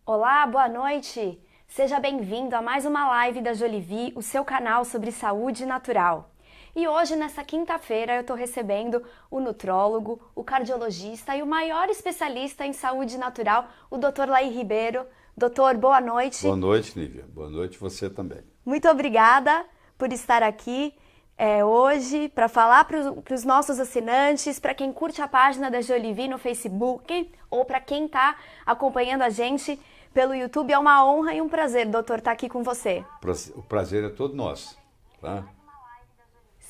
Olá, boa noite! Seja bem-vindo a mais uma live da Jolivie, o seu canal sobre saúde natural. E hoje, nessa quinta-feira, eu estou recebendo o nutrólogo, o cardiologista e o maior especialista em saúde natural, o Dr. Laí Ribeiro. Doutor, boa noite. Boa noite, Nívia. Boa noite você também. Muito obrigada por estar aqui hoje para falar para os nossos assinantes, para quem curte a página da Jolivie no Facebook ou para quem está acompanhando a gente pelo YouTube. É uma honra e um prazer, doutor, estar aqui com você. O prazer é todo nosso, tá?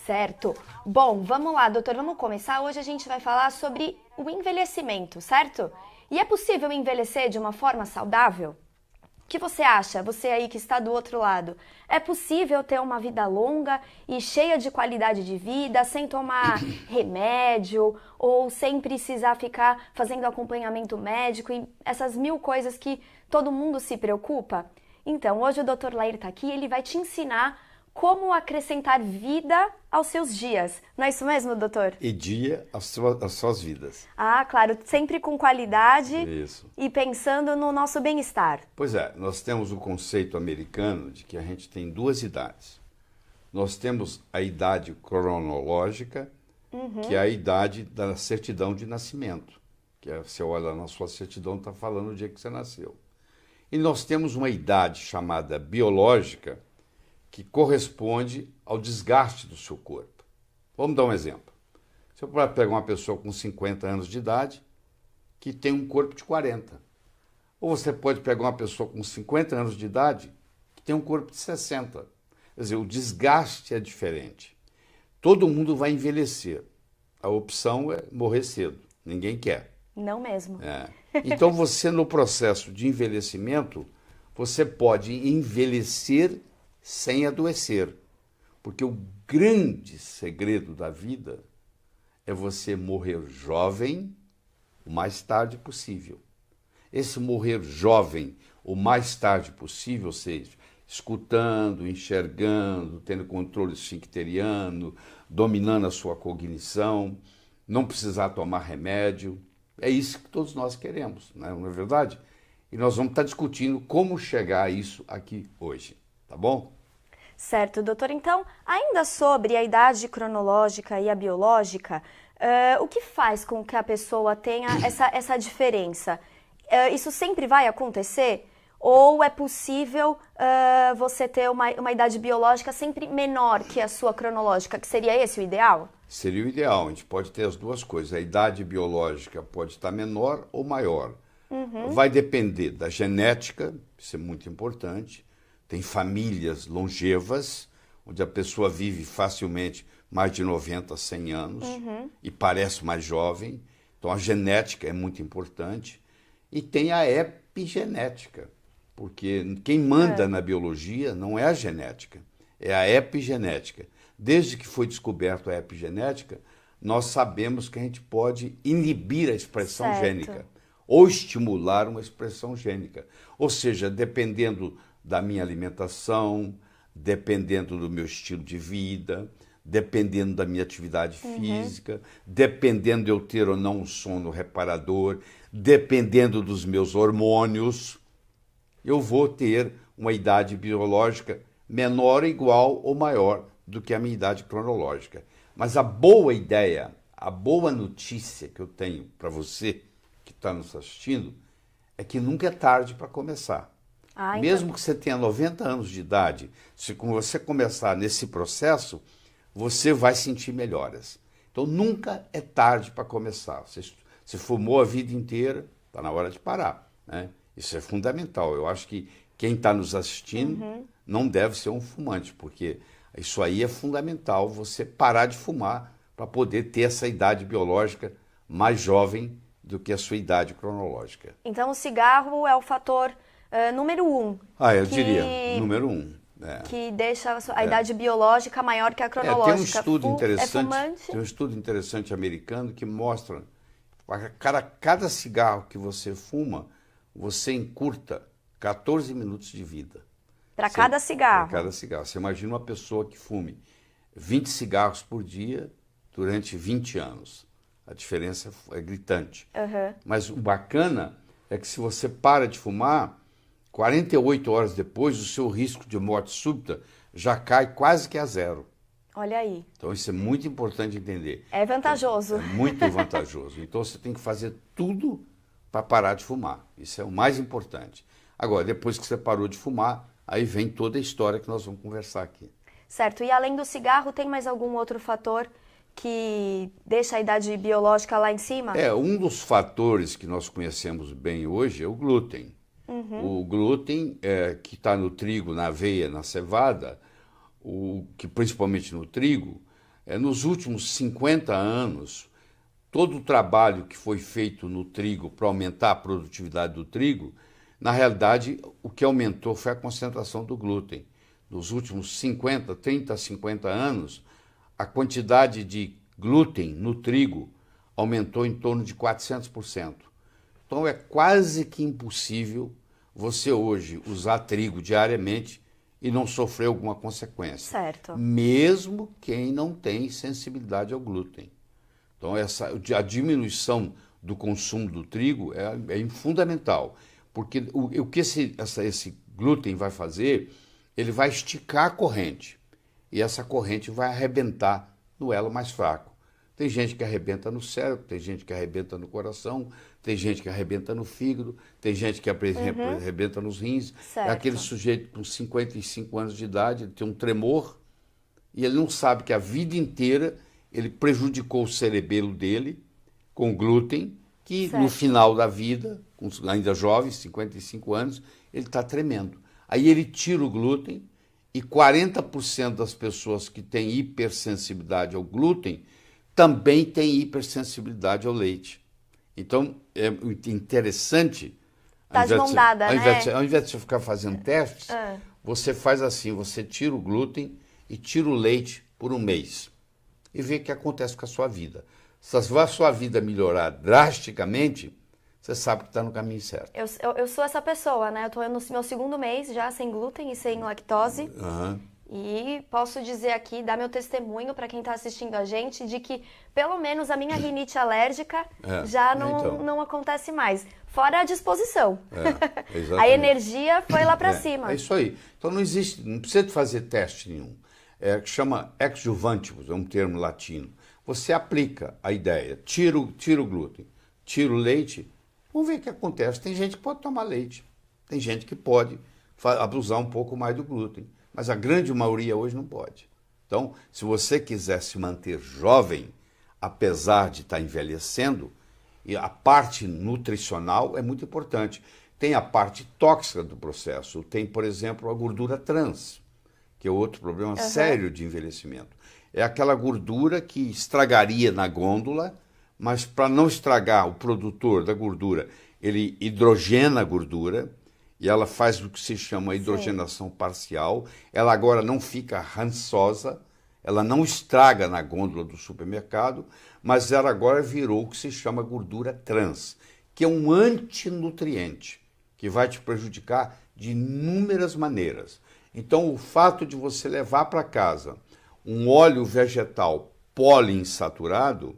Certo. Bom, vamos lá, doutor, vamos começar. Hoje a gente vai falar sobre o envelhecimento, certo? E é possível envelhecer de uma forma saudável? O que você acha, você aí que está do outro lado? É possível ter uma vida longa e cheia de qualidade de vida, sem tomar remédio ou sem precisar ficar fazendo acompanhamento médico e essas mil coisas que todo mundo se preocupa? Então, hoje o Dr. Laí está aqui e ele vai te ensinar como acrescentar vida aos seus dias. Não é isso mesmo, doutor? E dia às suas vidas. Ah, claro, sempre com qualidade. Isso. E pensando no nosso bem-estar. Pois é, nós temos o conceito americano de que a gente tem duas idades. Nós temos a idade cronológica, que é a idade da certidão de nascimento. Que é, você olha na sua certidão, está falando o dia que você nasceu. E nós temos uma idade chamada biológica, que corresponde ao desgaste do seu corpo. Vamos dar um exemplo. Você pode pegar uma pessoa com 50 anos de idade que tem um corpo de 40. Ou você pode pegar uma pessoa com 50 anos de idade que tem um corpo de 60. Quer dizer, o desgaste é diferente. Todo mundo vai envelhecer. A opção é morrer cedo. Ninguém quer. Não mesmo. Então você, no processo de envelhecimento, você pode envelhecer sem adoecer, porque o grande segredo da vida é você morrer jovem o mais tarde possível. Esse morrer jovem o mais tarde possível, ou seja, escutando, enxergando, tendo controle esfincteriano, dominando a sua cognição, não precisar tomar remédio, é isso que todos nós queremos, não é verdade? E nós vamos estar discutindo como chegar a isso aqui hoje, tá bom? Certo, doutor. Então, ainda sobre a idade cronológica e a biológica, o que faz com que a pessoa tenha essa diferença? Isso sempre vai acontecer? Ou é possível você ter uma idade biológica sempre menor que a sua cronológica, que seria esse o ideal? Seria o ideal, a gente pode ter as duas coisas. A idade biológica pode estar menor ou maior. Vai depender da genética, isso é muito importante. Tem famílias longevas, onde a pessoa vive facilmente mais de 90, 100 anos e parece mais jovem. Então a genética é muito importante. E tem a epigenética, porque quem manda na biologia não é a genética, é a epigenética. Desde que foi descoberta a epigenética, nós sabemos que a gente pode inibir a expressão gênica ou estimular uma expressão gênica. Ou seja, dependendo da minha alimentação, dependendo do meu estilo de vida, dependendo da minha atividade física, dependendo de eu ter ou não um sono reparador, dependendo dos meus hormônios, eu vou ter uma idade biológica menor, igual ou maior do que a minha idade cronológica. Mas a boa ideia, a boa notícia que eu tenho para você que está nos assistindo é que nunca é tarde para começar. Mesmo que você tenha 90 anos de idade, se você começar nesse processo, você vai sentir melhoras. Então, nunca é tarde para começar. Você fumou a vida inteira, está na hora de parar, né? Isso é fundamental. Eu acho que quem está nos assistindo não deve ser um fumante, porque isso aí é fundamental, você parar de fumar para poder ter essa idade biológica mais jovem do que a sua idade cronológica. Então, o cigarro é o fator número 1. Eu diria, número 1. Que deixa a idade biológica maior que a cronológica. Tem um estudo interessante americano que mostra que cada cigarro que você fuma, você encurta 14 minutos de vida. Para cada cigarro? Para cada cigarro. Você imagina uma pessoa que fume 20 cigarros por dia durante 20 anos. A diferença é gritante. Mas o bacana é que se você para de fumar, 48 horas depois, o seu risco de morte súbita já cai quase que a zero. Olha aí. Então, isso é muito importante entender. É vantajoso. É muito vantajoso. Então, você tem que fazer tudo para parar de fumar. Isso é o mais importante. Agora, depois que você parou de fumar, aí vem toda a história que nós vamos conversar aqui. Certo. E além do cigarro, tem mais algum outro fator que deixa a idade biológica lá em cima? Um dos fatores que nós conhecemos bem hoje é o glúten. O glúten, que está no trigo, na aveia, na cevada, que principalmente no trigo, nos últimos 50 anos, todo o trabalho que foi feito no trigo para aumentar a produtividade do trigo, na realidade, o que aumentou foi a concentração do glúten. Nos últimos 30, 50 anos, a quantidade de glúten no trigo aumentou em torno de 400%. Então é quase que impossível você hoje usar trigo diariamente e não sofrer alguma consequência. Certo. Mesmo quem não tem sensibilidade ao glúten. Então a diminuição do consumo do trigo é fundamental, porque o que esse glúten vai fazer, ele vai esticar a corrente e essa corrente vai arrebentar no elo mais fraco. Tem gente que arrebenta no cérebro, tem gente que arrebenta no coração, tem gente que arrebenta no fígado, tem gente que arrebenta nos rins. Certo. É aquele sujeito com 55 anos de idade, ele tem um tremor e ele não sabe que a vida inteira ele prejudicou o cerebelo dele com glúten, que certo. No final da vida, ainda jovem, 55 anos, ele está tremendo. Aí ele tira o glúten e 40% das pessoas que têm hipersensibilidade ao glúten também têm hipersensibilidade ao leite. Então, é interessante... Tá de mão dada, ao invés de você ficar fazendo testes, você faz assim, você tira o glúten e tira o leite por um mês e vê o que acontece com a sua vida. Se a sua vida melhorar drasticamente, você sabe que está no caminho certo. Eu sou essa pessoa, né? Eu estou no meu segundo mês já sem glúten e sem lactose. E posso dizer aqui, dar meu testemunho para quem está assistindo a gente, de que pelo menos a minha rinite alérgica já não acontece mais. Fora a disposição. A energia foi lá para cima. É isso aí. Então não precisa de fazer teste nenhum. Que chama ex juvantibus, é um termo latino. Você aplica a ideia, tira o glúten, tira o leite, vamos ver o que acontece. Tem gente que pode tomar leite, tem gente que pode abusar um pouco mais do glúten, mas a grande maioria hoje não pode. Então, se você quiser se manter jovem, apesar de estar envelhecendo, e a parte nutricional é muito importante. Tem a parte tóxica do processo, tem, por exemplo, a gordura trans, que é outro problema sério de envelhecimento. É aquela gordura que estragaria na glândula, mas para não estragar, o produtor da gordura, ele hidrogena a gordura e ela faz o que se chama hidrogenação parcial. Ela agora não fica rançosa, ela não estraga na gôndola do supermercado, mas ela agora virou o que se chama gordura trans, que é um antinutriente, que vai te prejudicar de inúmeras maneiras. Então, o fato de você levar para casa um óleo vegetal poliinsaturado,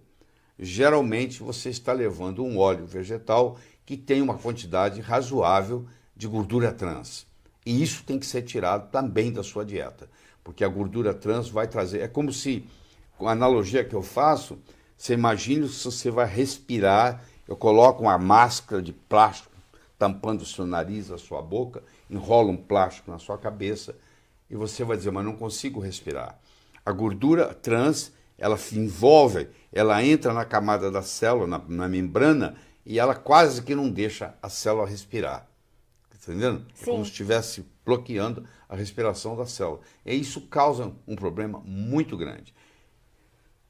geralmente você está levando um óleo vegetal que tem uma quantidade razoável de gordura trans. E isso tem que ser tirado também da sua dieta, porque a gordura trans vai trazer... É como se, com a analogia que eu faço, você imagina se você vai respirar, eu coloco uma máscara de plástico tampando o seu nariz, a sua boca, enrola um plástico na sua cabeça e você vai dizer, mas não consigo respirar. A gordura trans, ela se envolve, ela entra na camada da célula, na membrana, e ela quase que não deixa a célula respirar. Tá entendendo? É como se estivesse bloqueando a respiração da célula. E isso causa um problema muito grande.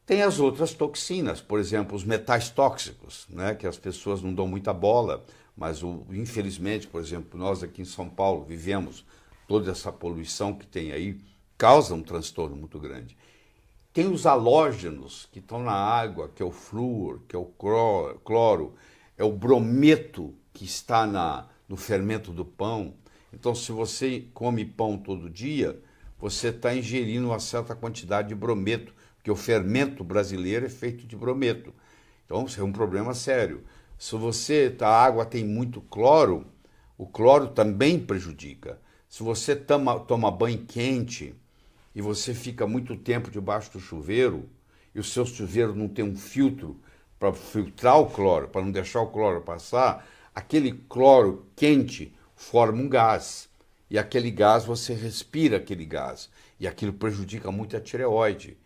Tem as outras toxinas, por exemplo, os metais tóxicos, né, que as pessoas não dão muita bola, mas infelizmente, por exemplo, nós aqui em São Paulo vivemos toda essa poluição que tem aí, causa um transtorno muito grande. Tem os halógenos que estão na água, que é o flúor, que é o cloro, é o brometo que está no fermento do pão. Então, se você come pão todo dia, você está ingerindo uma certa quantidade de brometo, porque o fermento brasileiro é feito de brometo. Então, isso é um problema sério. Se a água tem muito cloro, O cloro também prejudica. Se você toma banho quente e você fica muito tempo debaixo do chuveiro, e o seu chuveiro não tem um filtro para filtrar o cloro, para não deixar o cloro passar, aquele cloro quente forma um gás. E aquele gás, você respira aquele gás. E aquilo prejudica muito a tireoide.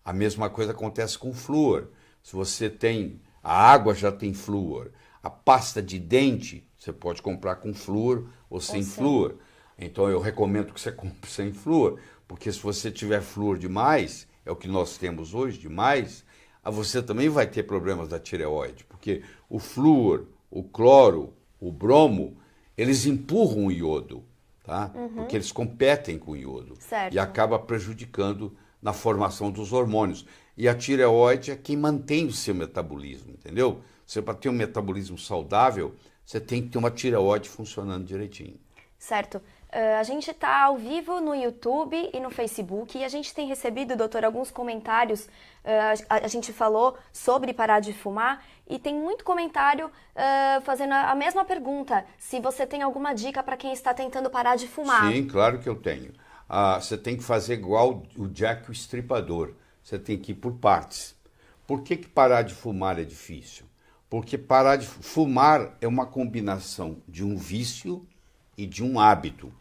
A mesma coisa acontece com o flúor. Se você tem, a água já tem flúor. A pasta de dente, você pode comprar com flúor ou sem flúor. Então eu recomendo que você compre sem flúor, porque se você tiver flúor demais, é o que nós temos hoje, demais, você também vai ter problemas da tireoide, porque o flúor, o cloro, o bromo, eles empurram o iodo, tá? Porque eles competem com o iodo. Certo. E acaba prejudicando na formação dos hormônios. E a tireoide é quem mantém o seu metabolismo, entendeu? Você, para ter um metabolismo saudável, você tem que ter uma tireoide funcionando direitinho. Certo. A gente está ao vivo no YouTube e no Facebook e a gente tem recebido, doutor, alguns comentários. A gente falou sobre parar de fumar e tem muito comentário fazendo a mesma pergunta. Se você tem alguma dica para quem está tentando parar de fumar. Sim, claro que eu tenho. Você tem que fazer igual o Jack o Estripador. Você tem que ir por partes. Por que parar de fumar é difícil? Porque parar de fumar é uma combinação de um vício e de um hábito.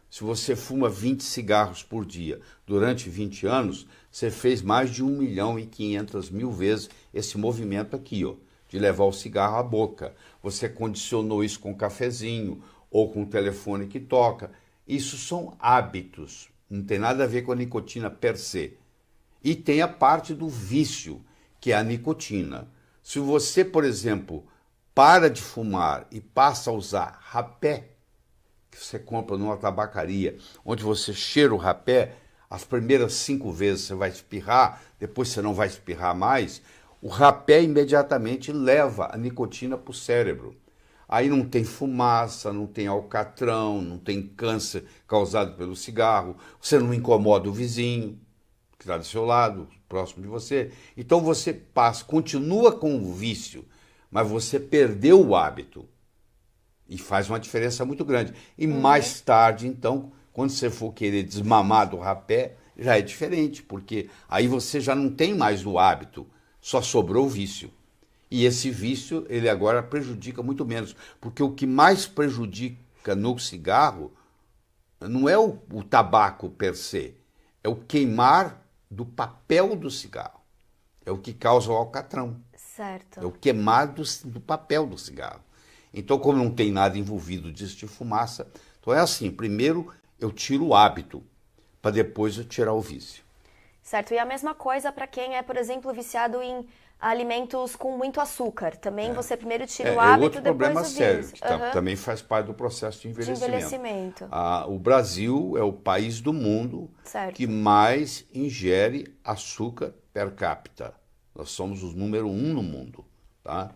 Se você fuma 20 cigarros por dia durante 20 anos, você fez mais de 1.500.000 vezes esse movimento aqui, ó, de levar o cigarro à boca. Você condicionou isso com um cafezinho ou com o telefone que toca. Isso são hábitos, não tem nada a ver com a nicotina per se. E tem a parte do vício, que é a nicotina. Se você, por exemplo, para de fumar e passa a usar rapé, que você compra numa tabacaria, onde você cheira o rapé, as primeiras 5 vezes você vai espirrar, depois você não vai espirrar mais, o rapé imediatamente leva a nicotina para o cérebro. Aí não tem fumaça, não tem alcatrão, não tem câncer causado pelo cigarro, você não incomoda o vizinho, que está do seu lado, próximo de você. Então você continua com o vício, mas você perdeu o hábito. E faz uma diferença muito grande. E mais tarde, então, quando você for querer desmamar do rapé, já é diferente, porque aí você já não tem mais o hábito, só sobrou o vício. E esse vício, ele agora prejudica muito menos, porque o que mais prejudica no cigarro não é o tabaco per se, é o queimar do papel do cigarro. É o que causa o alcatrão. Certo. É o queimar do papel do cigarro. Então, como não tem nada envolvido disso de fumaça, então é assim, primeiro eu tiro o hábito, para depois eu tirar o vício. Certo, e a mesma coisa para quem é, por exemplo, viciado em alimentos com muito açúcar. Também você primeiro tira o hábito, outro problema depois o sério, vício. que também faz parte do processo de envelhecimento. O Brasil é o país do mundo que mais ingere açúcar per capita. Nós somos o número 1 no mundo, tá?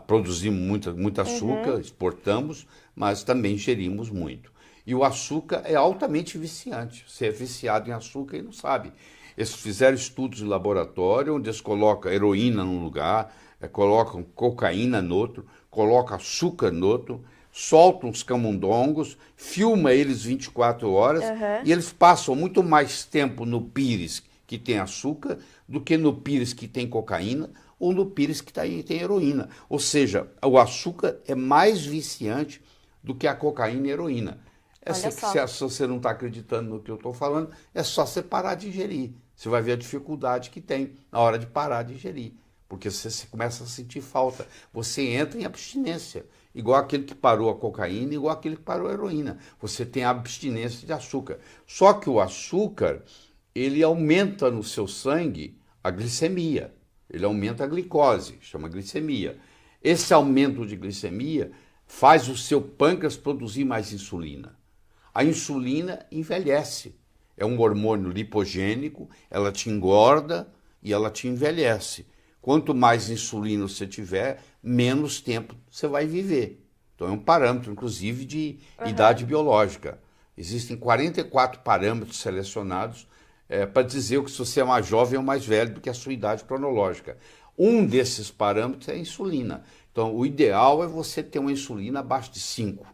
Produzimos muito açúcar, exportamos, mas também ingerimos muito. E o açúcar é altamente viciante. Você é viciado em açúcar e não sabe. Eles fizeram estudos de laboratório, onde eles colocam heroína num lugar, colocam cocaína no outro, colocam açúcar no outro, soltam os camundongos, filma eles 24 horas e eles passam muito mais tempo no pires que tem açúcar do que no pires que tem cocaína ou no pires que tem heroína. Ou seja, o açúcar é mais viciante do que a cocaína e a heroína. Se você não está acreditando no que eu estou falando, é só você parar de ingerir. Você vai ver a dificuldade que tem na hora de parar de ingerir. Porque você começa a sentir falta. Você entra em abstinência. Igual aquele que parou a cocaína, igual aquele que parou a heroína. Você tem abstinência de açúcar. Só que o açúcar, ele aumenta no seu sangue a glicemia. Ele aumenta a glicose, chama glicemia. Esse aumento de glicemia faz o seu pâncreas produzir mais insulina. A insulina envelhece. É um hormônio lipogênico, ela te engorda e ela te envelhece. Quanto mais insulina você tiver, menos tempo você vai viver. Então é um parâmetro, inclusive, de idade biológica. Existem 44 parâmetros selecionados para dizer que se você é mais jovem ou mais velho do que a sua idade cronológica. Um desses parâmetros é a insulina. Então, o ideal é você ter uma insulina abaixo de 5.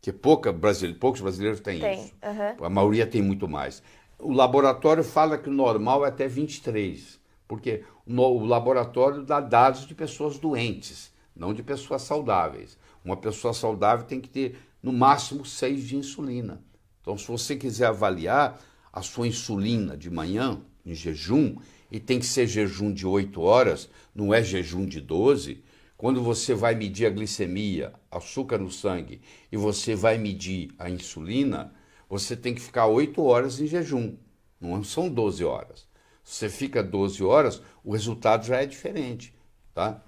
que poucos brasileiros têm isso. Uhum. A maioria tem muito mais. O laboratório fala que o normal é até 23, porque o laboratório dá dados de pessoas doentes, não de pessoas saudáveis. Uma pessoa saudável tem que ter, no máximo, 6 de insulina. Então, se você quiser avaliar a sua insulina de manhã, em jejum, e tem que ser jejum de 8 horas, não é jejum de 12, quando você vai medir a glicemia, açúcar no sangue, e você vai medir a insulina, você tem que ficar 8 horas em jejum, não são 12 horas. Se você fica 12 horas, o resultado já é diferente, tá?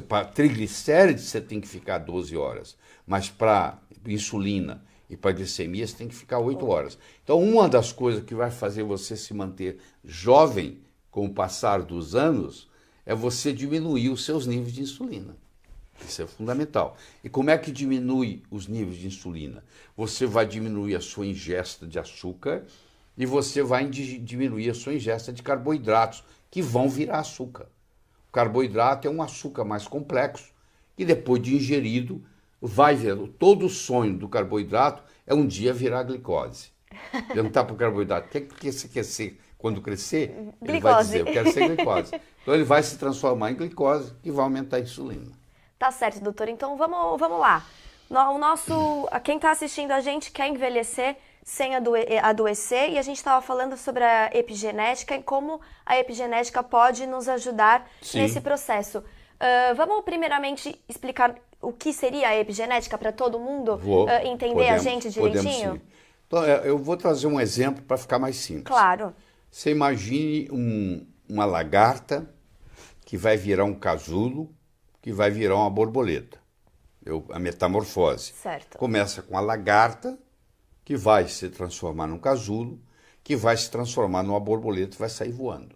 Para triglicérides você tem que ficar 12 horas, mas para insulina e para glicemia você tem que ficar 8 horas. Então, uma das coisas que vai fazer você se manter jovem com o passar dos anos é você diminuir os seus níveis de insulina. Isso é fundamental. E como é que diminui os níveis de insulina? Você vai diminuir a sua ingesta de açúcar e você vai diminuir a sua ingesta de carboidratos, que vão virar açúcar. O carboidrato é um açúcar mais complexo, que depois de ingerido, vai ver. Todo o sonho do carboidrato é um dia virar glicose. Perguntar para o carboidrato, o que você quer ser quando crescer? Ele vai dizer, eu quero ser glicose. Então ele vai se transformar em glicose e vai aumentar a insulina. Tá certo, doutor. Então vamos lá. Quem está assistindo a gente quer envelhecer sem adoecer, e a gente estava falando sobre a epigenética e como a epigenética pode nos ajudar nesse processo. Vamos primeiramente explicar o que seria a epigenética para todo mundo entender a gente direitinho? Então, eu vou trazer um exemplo para ficar mais simples. Claro. Você imagine uma lagarta que vai virar um casulo, que vai virar uma borboleta. A metamorfose. Certo. Começa com a lagarta, que vai se transformar num casulo, que vai se transformar numa borboleta e vai sair voando.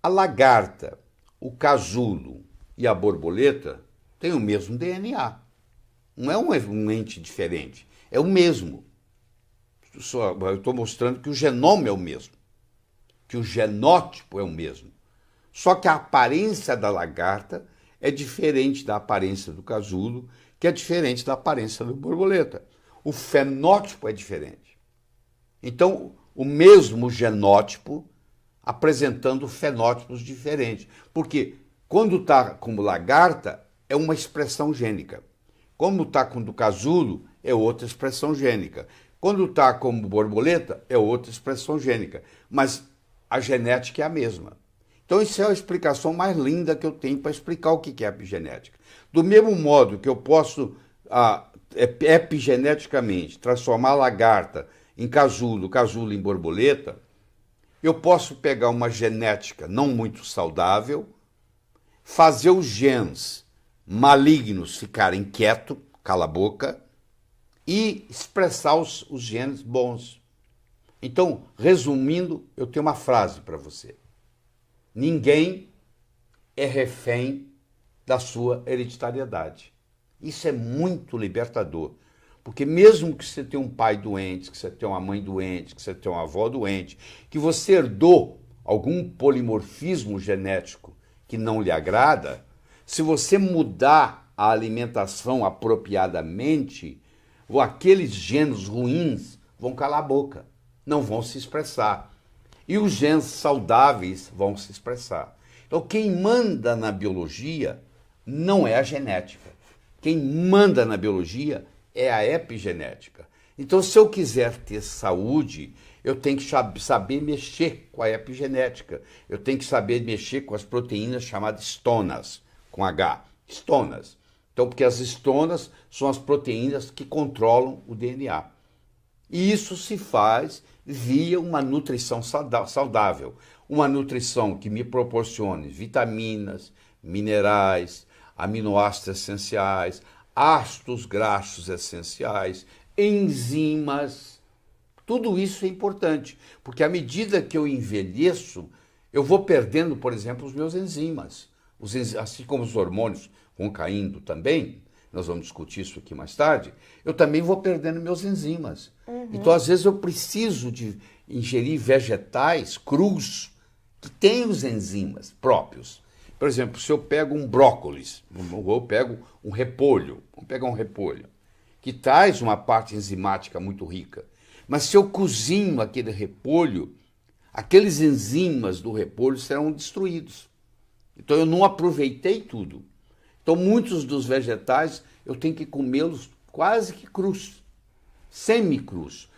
A lagarta, o casulo e a borboleta têm o mesmo DNA. Não é um ente diferente, é o mesmo. Eu estou mostrando que o genoma é o mesmo, que o genótipo é o mesmo. Só que a aparência da lagarta é diferente da aparência do casulo, que é diferente da aparência da borboleta. O fenótipo é diferente. Então, o mesmo genótipo apresentando fenótipos diferentes. Porque quando está como lagarta, é uma expressão gênica. Quando está como casulo, é outra expressão gênica. Quando está como borboleta, é outra expressão gênica. Mas a genética é a mesma. Então, isso é a explicação mais linda que eu tenho para explicar o que é a epigenética. Do mesmo modo que eu posso, epigeneticamente, transformar a lagarta em casulo, casulo em borboleta, eu posso pegar uma genética não muito saudável, fazer os genes malignos ficarem quietos, cala a boca, e expressar os genes bons. Então, resumindo, eu tenho uma frase para você. Ninguém é refém da sua hereditariedade. Isso é muito libertador. Porque mesmo que você tenha um pai doente, que você tenha uma mãe doente, que você tenha uma avó doente, que você herdou algum polimorfismo genético que não lhe agrada, se você mudar a alimentação apropriadamente, aqueles genes ruins vão calar a boca, não vão se expressar. E os genes saudáveis vão se expressar. Então, quem manda na biologia não é a genética. Quem manda na biologia é a epigenética. Então, se eu quiser ter saúde, eu tenho que saber mexer com a epigenética. Eu tenho que saber mexer com as proteínas chamadas histonas, com H, histonas. Então, porque as histonas são as proteínas que controlam o DNA. E isso se faz via uma nutrição saudável. Uma nutrição que me proporcione vitaminas, minerais, aminoácidos essenciais, ácidos graxos essenciais, enzimas. Tudo isso é importante, porque à medida que eu envelheço, eu vou perdendo, por exemplo, os meus enzimas. Assim como os hormônios vão caindo também, nós vamos discutir isso aqui mais tarde, eu também vou perdendo meus enzimas. Então, às vezes, eu preciso de ingerir vegetais crus que têm os enzimas próprios. Por exemplo, se eu pego um brócolis, ou eu pego um repolho, vamos pegar um repolho. que traz uma parte enzimática muito rica. Mas se eu cozinho aquele repolho, aqueles enzimas do repolho serão destruídos. Então eu não aproveitei tudo. Então muitos dos vegetais eu tenho que comê-los quase que crus, semi-crus.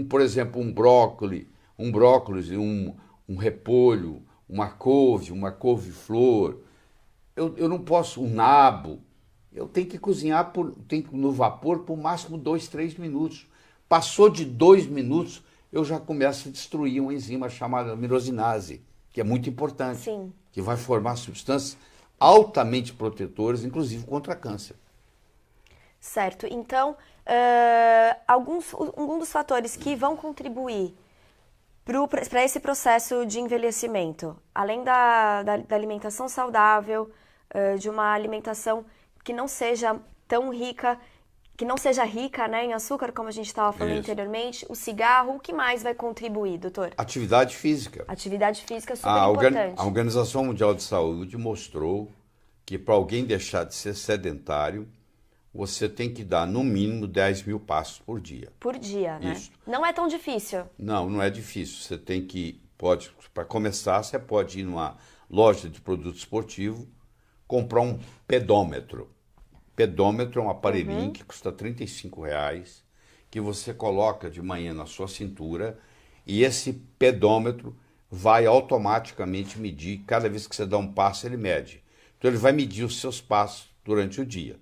Por exemplo, um brócolis, um repolho, uma couve-flor. Eu não posso, um nabo. Eu tenho que cozinhar no vapor por máximo 2, 3 minutos. Passou de 2 minutos, eu já começo a destruir uma enzima chamada mirosinase, que é muito importante, Sim. que vai formar substâncias altamente protetoras, inclusive contra câncer. Certo. Então, um dos fatores que vão contribuir para esse processo de envelhecimento, além da alimentação saudável, de uma alimentação que não seja tão rica, né, em açúcar, como a gente estava falando anteriormente, o cigarro, o que mais vai contribuir, doutor? Atividade física. Atividade física é super importante. A Organização Mundial de Saúde mostrou que para alguém deixar de ser sedentário, você tem que dar no mínimo 10 mil passos por dia. Por dia, né? Isso. Não é tão difícil. Não é difícil. Você tem que, para começar, você pode ir numa loja de produto esportivo, comprar um pedômetro. Pedômetro é um aparelhinho que custa R$35, que você coloca de manhã na sua cintura e esse pedômetro vai automaticamente medir, cada vez que você dá um passo, ele mede. Então ele vai medir os seus passos durante o dia.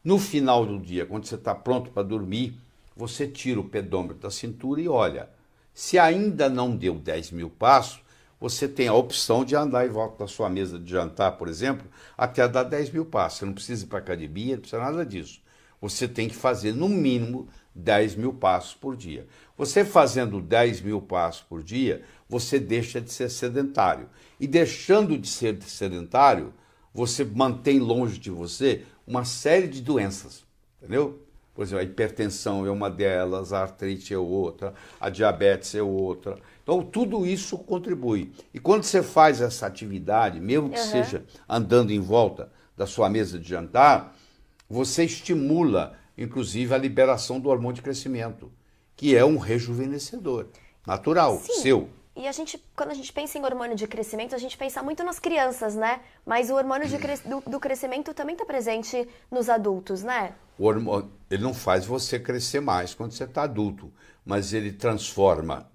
No final do dia, quando você está pronto para dormir, você tira o pedômetro da cintura e olha. Se ainda não deu 10 mil passos, você tem a opção de andar em volta da sua mesa de jantar, por exemplo, até dar 10 mil passos. Você não precisa ir para a academia, não precisa nada disso. Você tem que fazer, no mínimo, 10 mil passos por dia. Você fazendo 10 mil passos por dia, você deixa de ser sedentário. E deixando de ser sedentário, você mantém longe de você uma série de doenças, entendeu? Por exemplo, a hipertensão é uma delas, a artrite é outra, a diabetes é outra. Então, tudo isso contribui. E quando você faz essa atividade, mesmo que seja andando em volta da sua mesa de jantar, você estimula, inclusive, a liberação do hormônio de crescimento, que é um rejuvenescedor natural, seu. E quando a gente pensa em hormônio de crescimento, a gente pensa muito nas crianças, né? Mas o hormônio do crescimento também está presente nos adultos, né? Ele não faz você crescer mais quando você está adulto, mas ele transforma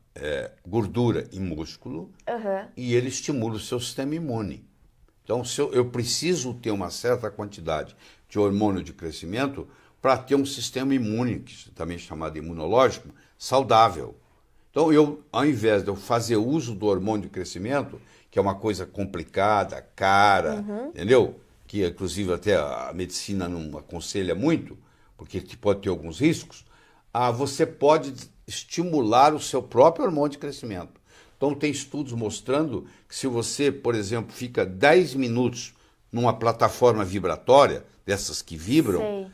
gordura em músculo e ele estimula o seu sistema imune. Então, eu preciso ter uma certa quantidade de hormônio de crescimento para ter um sistema imune, que também é chamado imunológico, saudável. Então, ao invés de eu fazer uso do hormônio de crescimento, que é uma coisa complicada, cara, entendeu? Que, inclusive, até a medicina não aconselha muito, porque pode ter alguns riscos, você pode estimular o seu próprio hormônio de crescimento. Então, tem estudos mostrando que se você, por exemplo, fica 10 minutos numa plataforma vibratória, dessas que vibram,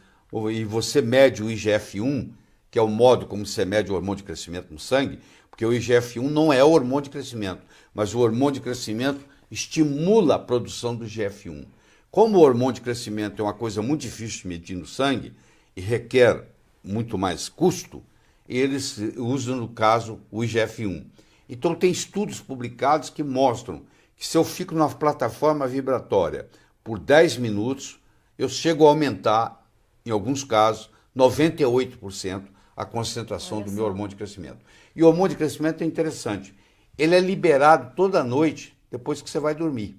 e você mede o IGF-1, que é o modo como você mede o hormônio de crescimento no sangue, porque o IGF-1 não é o hormônio de crescimento, mas o hormônio de crescimento estimula a produção do IGF-1. Como o hormônio de crescimento é uma coisa muito difícil de medir no sangue e requer muito mais custo, eles usam, no caso, o IGF-1. Então, tem estudos publicados que mostram que se eu fico na plataforma vibratória por 10 minutos, eu chego a aumentar, em alguns casos, 98% a concentração do meu hormônio de crescimento. E o hormônio de crescimento é interessante. Ele é liberado toda noite depois que você vai dormir.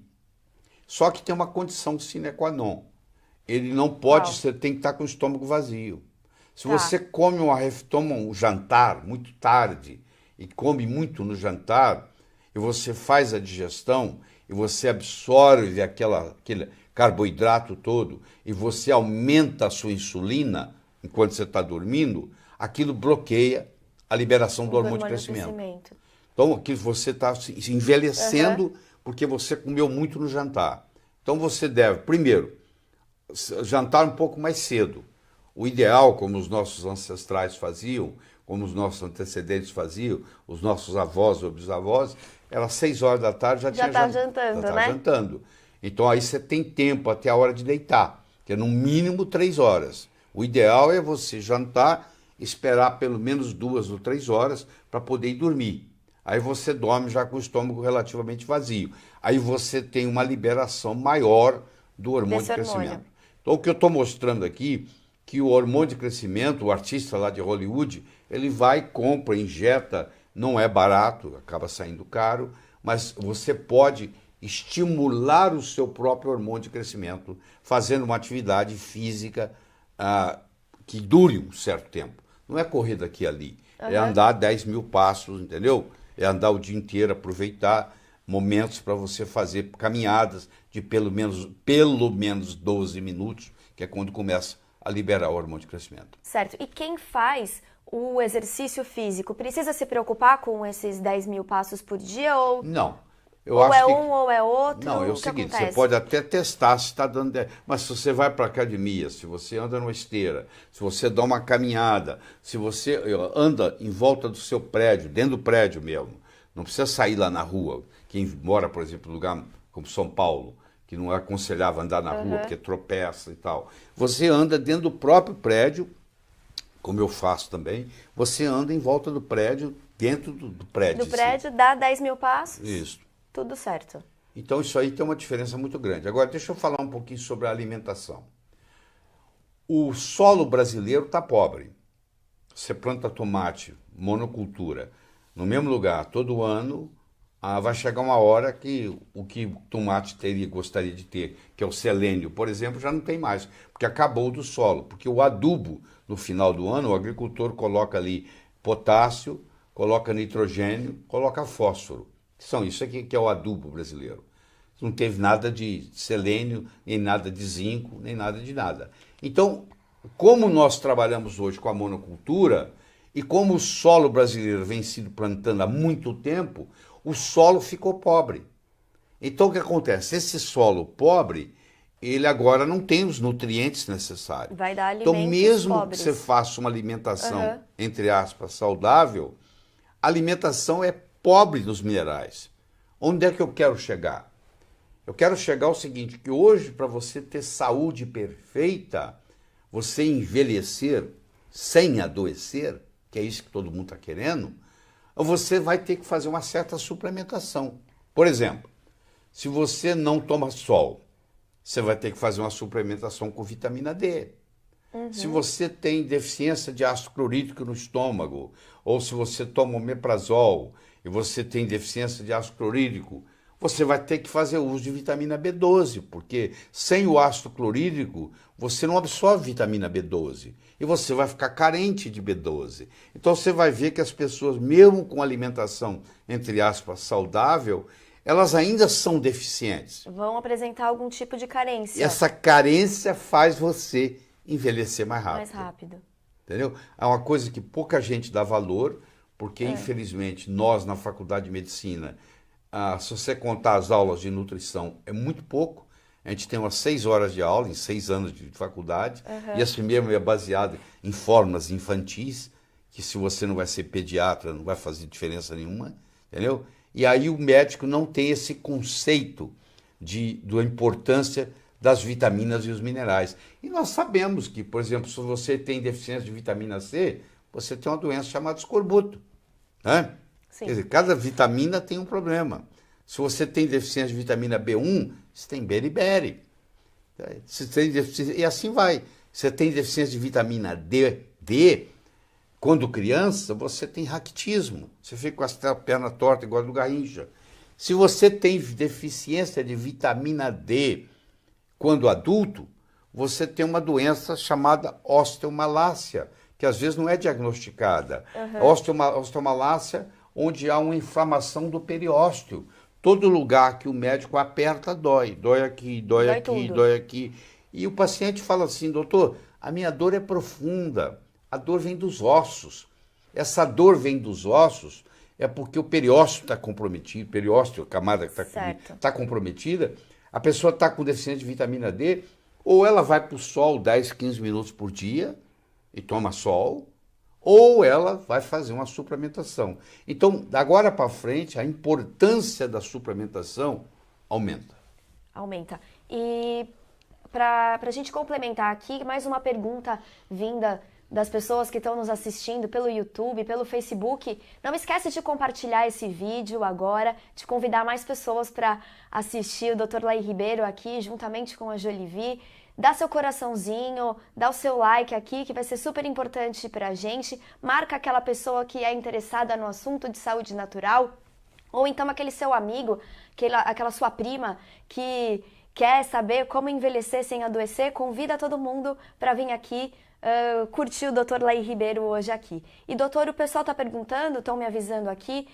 Só que tem uma condição sine qua non. Ele não pode, você tem que estar com o estômago vazio. Se você toma um jantar muito tarde e come muito no jantar, e você faz a digestão, e você absorve aquele carboidrato todo, e você aumenta a sua insulina enquanto você está dormindo, aquilo bloqueia a liberação do hormônio de crescimento. Então, aqui você está se envelhecendo porque você comeu muito no jantar. Então, você deve, primeiro, jantar um pouco mais cedo. O ideal, como os nossos ancestrais faziam, como os nossos antecedentes faziam, os nossos avós ou bisavós, era 6 horas da tarde, já está jantando, né? Jantando. Então, aí você tem tempo até a hora de deitar, que é no mínimo 3 horas. O ideal é você jantar, esperar pelo menos 2 ou 3 horas para poder ir dormir. Aí você dorme já com o estômago relativamente vazio. Aí você tem uma liberação maior do hormônio Desse de crescimento. hormônio. Então o que eu estou mostrando aqui, que o hormônio de crescimento, o artista lá de Hollywood, ele vai, compra, injeta, não é barato, acaba saindo caro, mas você pode estimular o seu próprio hormônio de crescimento, fazendo uma atividade física que dure um certo tempo. Não é correr daqui e ali, é andar 10 mil passos, entendeu? É andar o dia inteiro, aproveitar momentos para você fazer caminhadas de pelo menos 12 minutos, que é quando começa a liberar o hormônio de crescimento. Certo. E quem faz o exercício físico precisa se preocupar com esses 10 mil passos por dia ou... Não. Eu ou acho é que... um ou é outro? Não, é o seguinte, você pode até testar se está dando... Mas se você vai para a academia, se você anda numa esteira, se você dá uma caminhada, se você anda em volta do seu prédio, dentro do prédio mesmo, não precisa sair lá na rua. Quem mora, por exemplo, em lugar como São Paulo, que não é aconselhável andar na rua porque tropeça e tal. Você anda dentro do próprio prédio, como eu faço também, você anda em volta do prédio, dentro do prédio. Do prédio dá 10 mil passos? Isso. Tudo certo. Então isso aí tem uma diferença muito grande. Agora deixa eu falar um pouquinho sobre a alimentação. O solo brasileiro está pobre. Você planta tomate, monocultura, no mesmo lugar todo ano, vai chegar uma hora que o que o tomate gostaria de ter, que é o selênio, por exemplo, já não tem mais, porque acabou do solo. Porque o adubo, no final do ano, o agricultor coloca ali potássio, coloca nitrogênio, coloca fósforo. Isso aqui que é o adubo brasileiro. Não teve nada de selênio, nem nada de zinco, nem nada de nada. Então, como nós trabalhamos hoje com a monocultura, e como o solo brasileiro vem sido plantando há muito tempo, o solo ficou pobre. Então o que acontece? Esse solo pobre, ele agora não tem os nutrientes necessários. Vai dar alimentos então mesmo pobres. que você faça uma alimentação, entre aspas, saudável, a alimentação é pobre nos minerais. Onde é que eu quero chegar? Eu quero chegar ao seguinte, que hoje para você ter saúde perfeita, você envelhecer sem adoecer, que é isso que todo mundo está querendo, você vai ter que fazer uma certa suplementação. Por exemplo, se você não toma sol, você vai ter que fazer uma suplementação com vitamina D. Se você tem deficiência de ácido clorídrico no estômago, ou se você toma omeprazol e você tem deficiência de ácido clorídrico, você vai ter que fazer uso de vitamina B12, porque sem o ácido clorídrico você não absorve vitamina B12 e você vai ficar carente de B12. Então você vai ver que as pessoas, mesmo com alimentação, entre aspas, saudável, elas ainda são deficientes. Vão apresentar algum tipo de carência. E essa carência faz você envelhecer mais rápido. Mais rápido. Entendeu? É uma coisa que pouca gente dá valor, porque infelizmente nós na faculdade de medicina, se você contar as aulas de nutrição, é muito pouco. A gente tem umas 6 horas de aula em 6 anos de faculdade, e esse mesmo é baseado em fórmulas infantis, que se você não vai ser pediatra, não vai fazer diferença nenhuma, entendeu? E aí o médico não tem esse conceito da importância das vitaminas e os minerais. E nós sabemos que, por exemplo, se você tem deficiência de vitamina C, você tem uma doença chamada escorbuto. Né? Sim. Quer dizer, cada vitamina tem um problema. Se você tem deficiência de vitamina B1, você tem beriberi. E assim vai. Você tem deficiência de vitamina D, quando criança, você tem raquitismo. Você fica com as pernas tortas igual a do Garrincha. Se você tem deficiência de vitamina D, quando adulto, você tem uma doença chamada osteomalácia, que às vezes não é diagnosticada. Osteomalácia, onde há uma inflamação do periósteo. Todo lugar que o médico aperta dói. Dói aqui, dói aqui, tudo. dói aqui. E o paciente fala assim, doutor, a minha dor é profunda. A dor vem dos ossos. Essa dor vem dos ossos é porque o periósteo está comprometido, a camada que está comprometida, a pessoa está com deficiência de vitamina D, ou ela vai para o sol 10, 15 minutos por dia e toma sol, ou ela vai fazer uma suplementação. Então, da agora para frente, a importância da suplementação aumenta. Aumenta. E para a gente complementar aqui, mais uma pergunta vinda das pessoas que estão nos assistindo pelo YouTube, pelo Facebook. Não esquece de compartilhar esse vídeo agora, de convidar mais pessoas para assistir o Dr. Laí Ribeiro aqui, juntamente com a Jolivi. Dá seu coraçãozinho, dá o seu like aqui, que vai ser super importante para a gente. Marca aquela pessoa que é interessada no assunto de saúde natural, ou então aquele seu amigo, aquela sua prima que quer saber como envelhecer sem adoecer. Convida todo mundo para vir aqui curtir o Dr. Laí Ribeiro hoje aqui. E doutor, o pessoal está perguntando, estão me avisando aqui,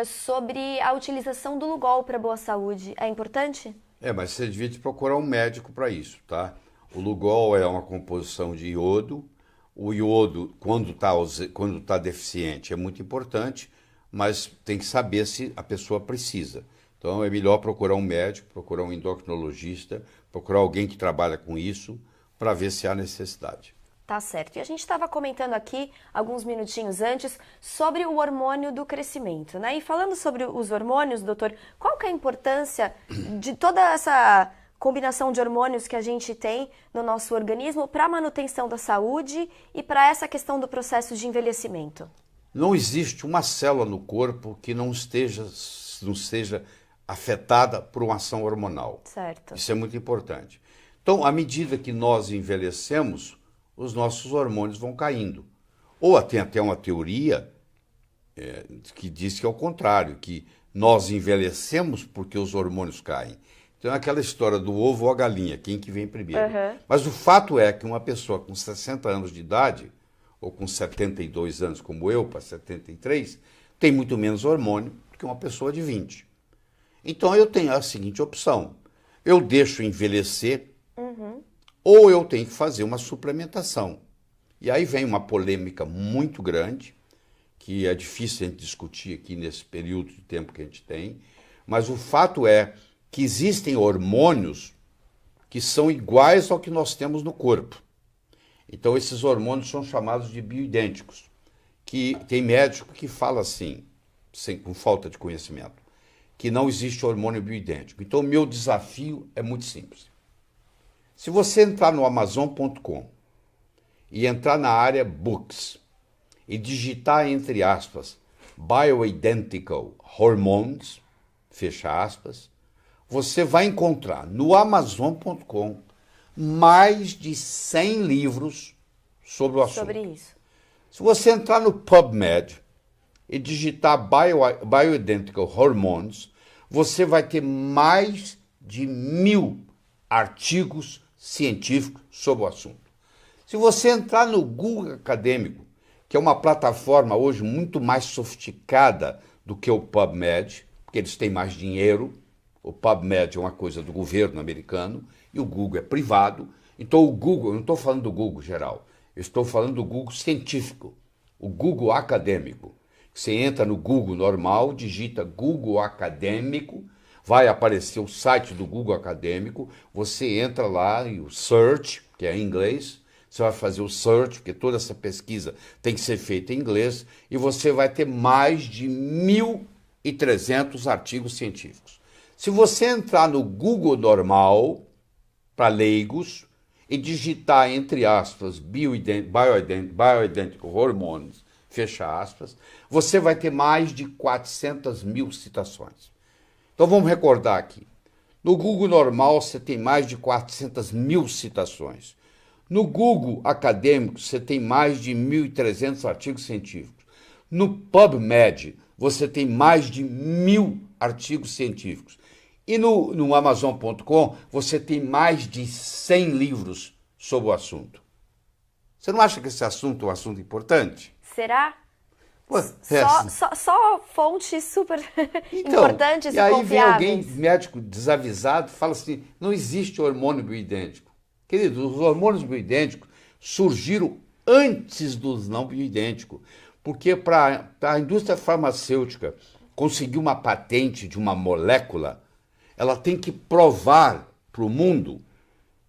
sobre a utilização do Lugol para boa saúde. É importante? Mas você devia te procurar um médico para isso, tá? O Lugol é uma composição de iodo. O iodo, quando tá deficiente, é muito importante, mas tem que saber se a pessoa precisa. Então é melhor procurar um médico, procurar um endocrinologista, procurar alguém que trabalha com isso, para ver se há necessidade. Tá certo. E a gente estava comentando aqui, alguns minutinhos antes, sobre o hormônio do crescimento, né? E falando sobre os hormônios, doutor, qual que é a importância de toda essa combinação de hormônios que a gente tem no nosso organismo para a manutenção da saúde e para essa questão do processo de envelhecimento? Não existe uma célula no corpo que não seja afetada por uma ação hormonal. Certo. Isso é muito importante. Então, à medida que nós envelhecemos, os nossos hormônios vão caindo. Ou tem até uma teoria que diz que é o contrário, que nós envelhecemos porque os hormônios caem. Então é aquela história do ovo ou a galinha, quem que vem primeiro. Mas o fato é que uma pessoa com 60 anos de idade, ou com 72 anos como eu, para 73, tem muito menos hormônio do que uma pessoa de 20. Então eu tenho a seguinte opção: eu deixo envelhecer, ou eu tenho que fazer uma suplementação. E aí vem uma polêmica muito grande, que é difícil a gente discutir aqui nesse período de tempo que a gente tem, mas o fato é que existem hormônios que são iguais ao que nós temos no corpo. Então esses hormônios são chamados de bioidênticos, que tem médico que fala assim, com falta de conhecimento, que não existe hormônio bioidêntico. Então o meu desafio é muito simples. Se você entrar no Amazon.com e entrar na área Books e digitar, entre aspas, Bioidentical Hormones, fecha aspas, você vai encontrar no Amazon.com mais de 100 livros sobre o assunto. Sobre isso. Se você entrar no PubMed e digitar Bioidentical Hormones, você vai ter mais de 1000 artigos científicos sobre o assunto. Se você entrar no Google Acadêmico, que é uma plataforma hoje muito mais sofisticada do que o PubMed, porque eles têm mais dinheiro, o PubMed é uma coisa do governo americano e o Google é privado. Então o Google, eu não estou falando do Google geral, eu estou falando do Google científico, o Google acadêmico. Você entra no Google normal, digita Google Acadêmico, vai aparecer o site do Google Acadêmico, você entra lá e o search, que é em inglês, você vai fazer o search, porque toda essa pesquisa tem que ser feita em inglês, e você vai ter mais de 1.300 artigos científicos. Se você entrar no Google normal, para leigos, e digitar, entre aspas, Bioidentical Hormones, fecha aspas, você vai ter mais de 400.000 citações. Então vamos recordar aqui. No Google normal você tem mais de 400.000 citações. No Google acadêmico você tem mais de 1.300 artigos científicos. No PubMed você tem mais de 1.000 artigos científicos. E no Amazon.com você tem mais de 100 livros sobre o assunto. Você não acha que esse assunto é um assunto importante? Será? Ué, só fontes super importantes e aí confiáveis. Vem alguém, médico desavisado, fala assim, não existe hormônio bioidêntico. Querido, os hormônios bioidênticos surgiram antes dos não bioidênticos, porque para a indústria farmacêutica conseguir uma patente de uma molécula, ela tem que provar para o mundo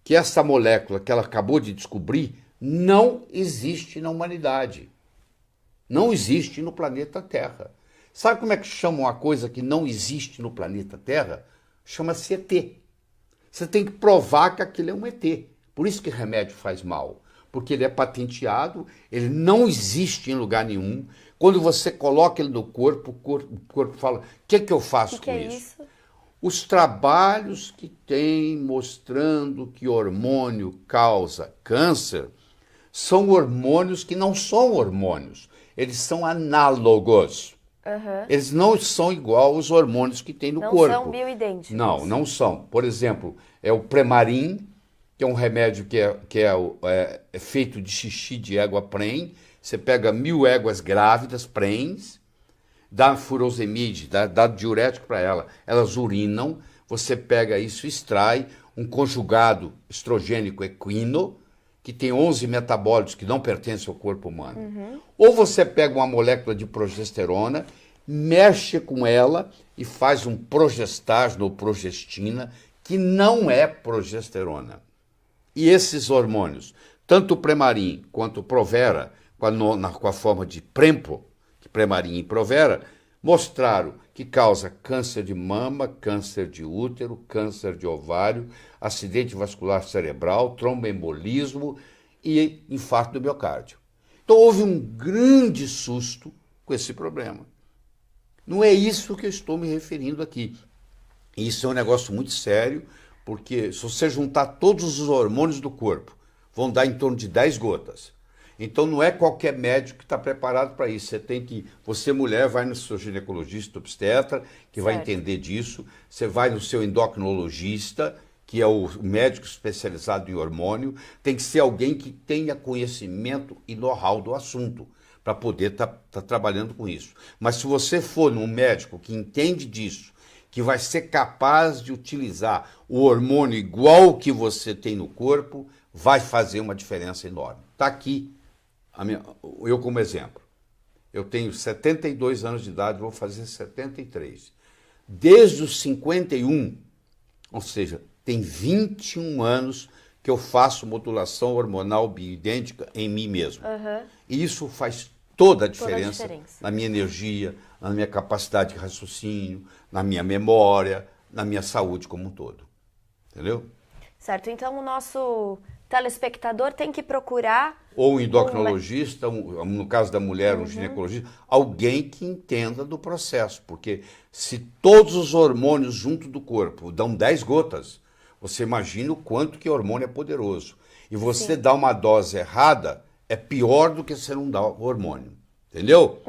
que essa molécula que ela acabou de descobrir não existe na humanidade. Não existe no planeta Terra. Sabe como é que chama uma coisa que não existe no planeta Terra? Chama-se ET. Você tem que provar que aquilo é um ET. Por isso que remédio faz mal. Porque ele é patenteado, ele não existe em lugar nenhum. Quando você coloca ele no corpo, o corpo fala, o que é que eu faço com isso? Os trabalhos que tem mostrando que hormônio causa câncer são hormônios que não são hormônios. Eles são análogos. Eles não são igual aos hormônios que tem no corpo. Não são bioidênticos. Não, não são. Por exemplo, é o Premarin, que é um remédio que é feito de xixi de égua pren. Você pega 1000 éguas grávidas, prens, dá furosemide, dá diurético para elas urinam, você pega isso, extrai um conjugado estrogênico equino, que tem 11 metabólitos que não pertencem ao corpo humano. Ou você pega uma molécula de progesterona, mexe com ela e faz um progestágeno ou progestina, que não é progesterona. E esses hormônios, tanto o Premarin quanto o Provera, com a forma de Prempo, Premarin e Provera, mostraram que causa câncer de mama, câncer de útero, câncer de ovário, acidente vascular cerebral, tromboembolismo e infarto do miocárdio. Então houve um grande susto com esse problema. Não é isso que eu estou me referindo aqui. Isso é um negócio muito sério, porque se você juntar todos os hormônios do corpo, vão dar em torno de 10 gotas. Então não é qualquer médico que está preparado para isso. Você mulher, vai no seu ginecologista obstetra, que vai entender disso. Você vai no seu endocrinologista, que é o médico especializado em hormônio. Tem que ser alguém que tenha conhecimento e know-how do assunto, para poder estar trabalhando com isso. Mas se você for num médico que entende disso, que vai ser capaz de utilizar o hormônio igual que você tem no corpo, vai fazer uma diferença enorme. Está aqui. Eu como exemplo, eu tenho 72 anos de idade, vou fazer 73. Desde os 51, ou seja, tem 21 anos que eu faço modulação hormonal bioidêntica em mim mesmo. E isso faz toda a diferença na minha energia, na minha capacidade de raciocínio, na minha memória, na minha saúde como um todo. Entendeu? Certo, então o nosso telespectador tem que procurar... Ou um endocrinologista, no caso da mulher, um ginecologista, alguém que entenda do processo. Porque se todos os hormônios junto do corpo dão 10 gotas, você imagina o quanto que o hormônio é poderoso. E você dá uma dose errada, é pior do que você não dá o hormônio. Entendeu?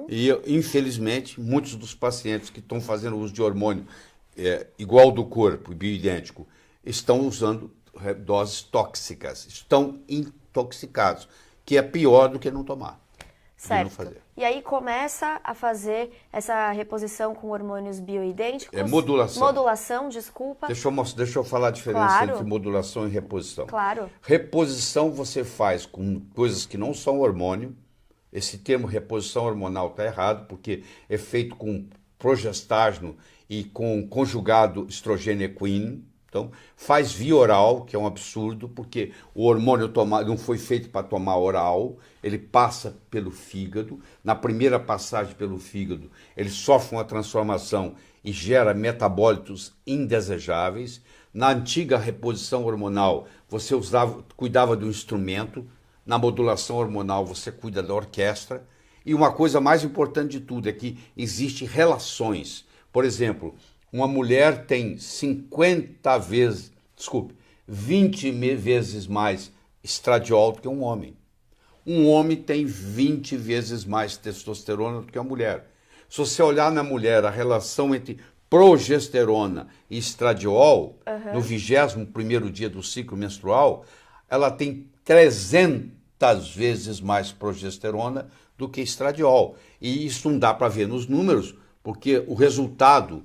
E, infelizmente, muitos dos pacientes que estão fazendo uso de hormônio igual do corpo, bioidêntico, estão usando doses tóxicas, estão intoxicados, que é pior do que não tomar. Certo. Não fazer. E aí começa a fazer essa reposição com hormônios bioidênticos? É modulação. Modulação, desculpa. Deixa eu falar a diferença entre modulação e reposição. Claro. Reposição você faz com coisas que não são hormônio. Esse termo reposição hormonal está errado, porque é feito com progestágeno e com conjugado estrogênio equino. Então, faz via oral, que é um absurdo, porque o hormônio não foi feito para tomar oral, ele passa pelo fígado. Na primeira passagem pelo fígado, ele sofre uma transformação e gera metabólitos indesejáveis. Na antiga reposição hormonal, você cuidava do instrumento. Na modulação hormonal, você cuida da orquestra. E uma coisa mais importante de tudo é que existem relações. Por exemplo, uma mulher tem 20 vezes mais estradiol do que um homem. Um homem tem 20 vezes mais testosterona do que a mulher. Se você olhar na mulher a relação entre progesterona e estradiol, no 21º dia do ciclo menstrual, ela tem 300 vezes mais progesterona do que estradiol. E isso não dá para ver nos números, porque o resultado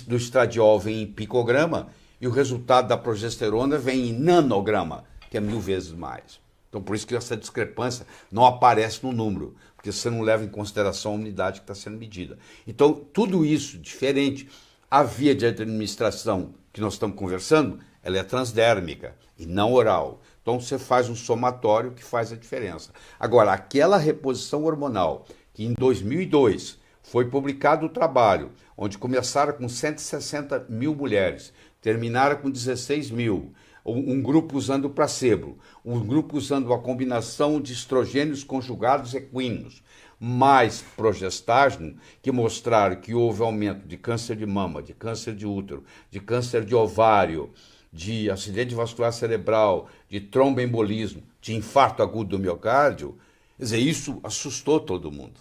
do estradiol vem em picograma e o resultado da progesterona vem em nanograma, que é 1000 vezes mais. Então, por isso que essa discrepância não aparece no número, porque você não leva em consideração a unidade que está sendo medida. Então, tudo isso diferente. A via de administração que nós estamos conversando, ela é transdérmica e não oral. Então, você faz um somatório que faz a diferença. Agora, aquela reposição hormonal que em 2002 foi publicado o trabalho, onde começaram com 160 mil mulheres, terminaram com 16 mil. Um grupo usando placebo, um grupo usando a combinação de estrogênios conjugados equinos, mais progestágeno, que mostraram que houve aumento de câncer de mama, de câncer de útero, de câncer de ovário, de acidente vascular cerebral, de tromboembolismo, de infarto agudo do miocárdio. Quer dizer, isso assustou todo mundo.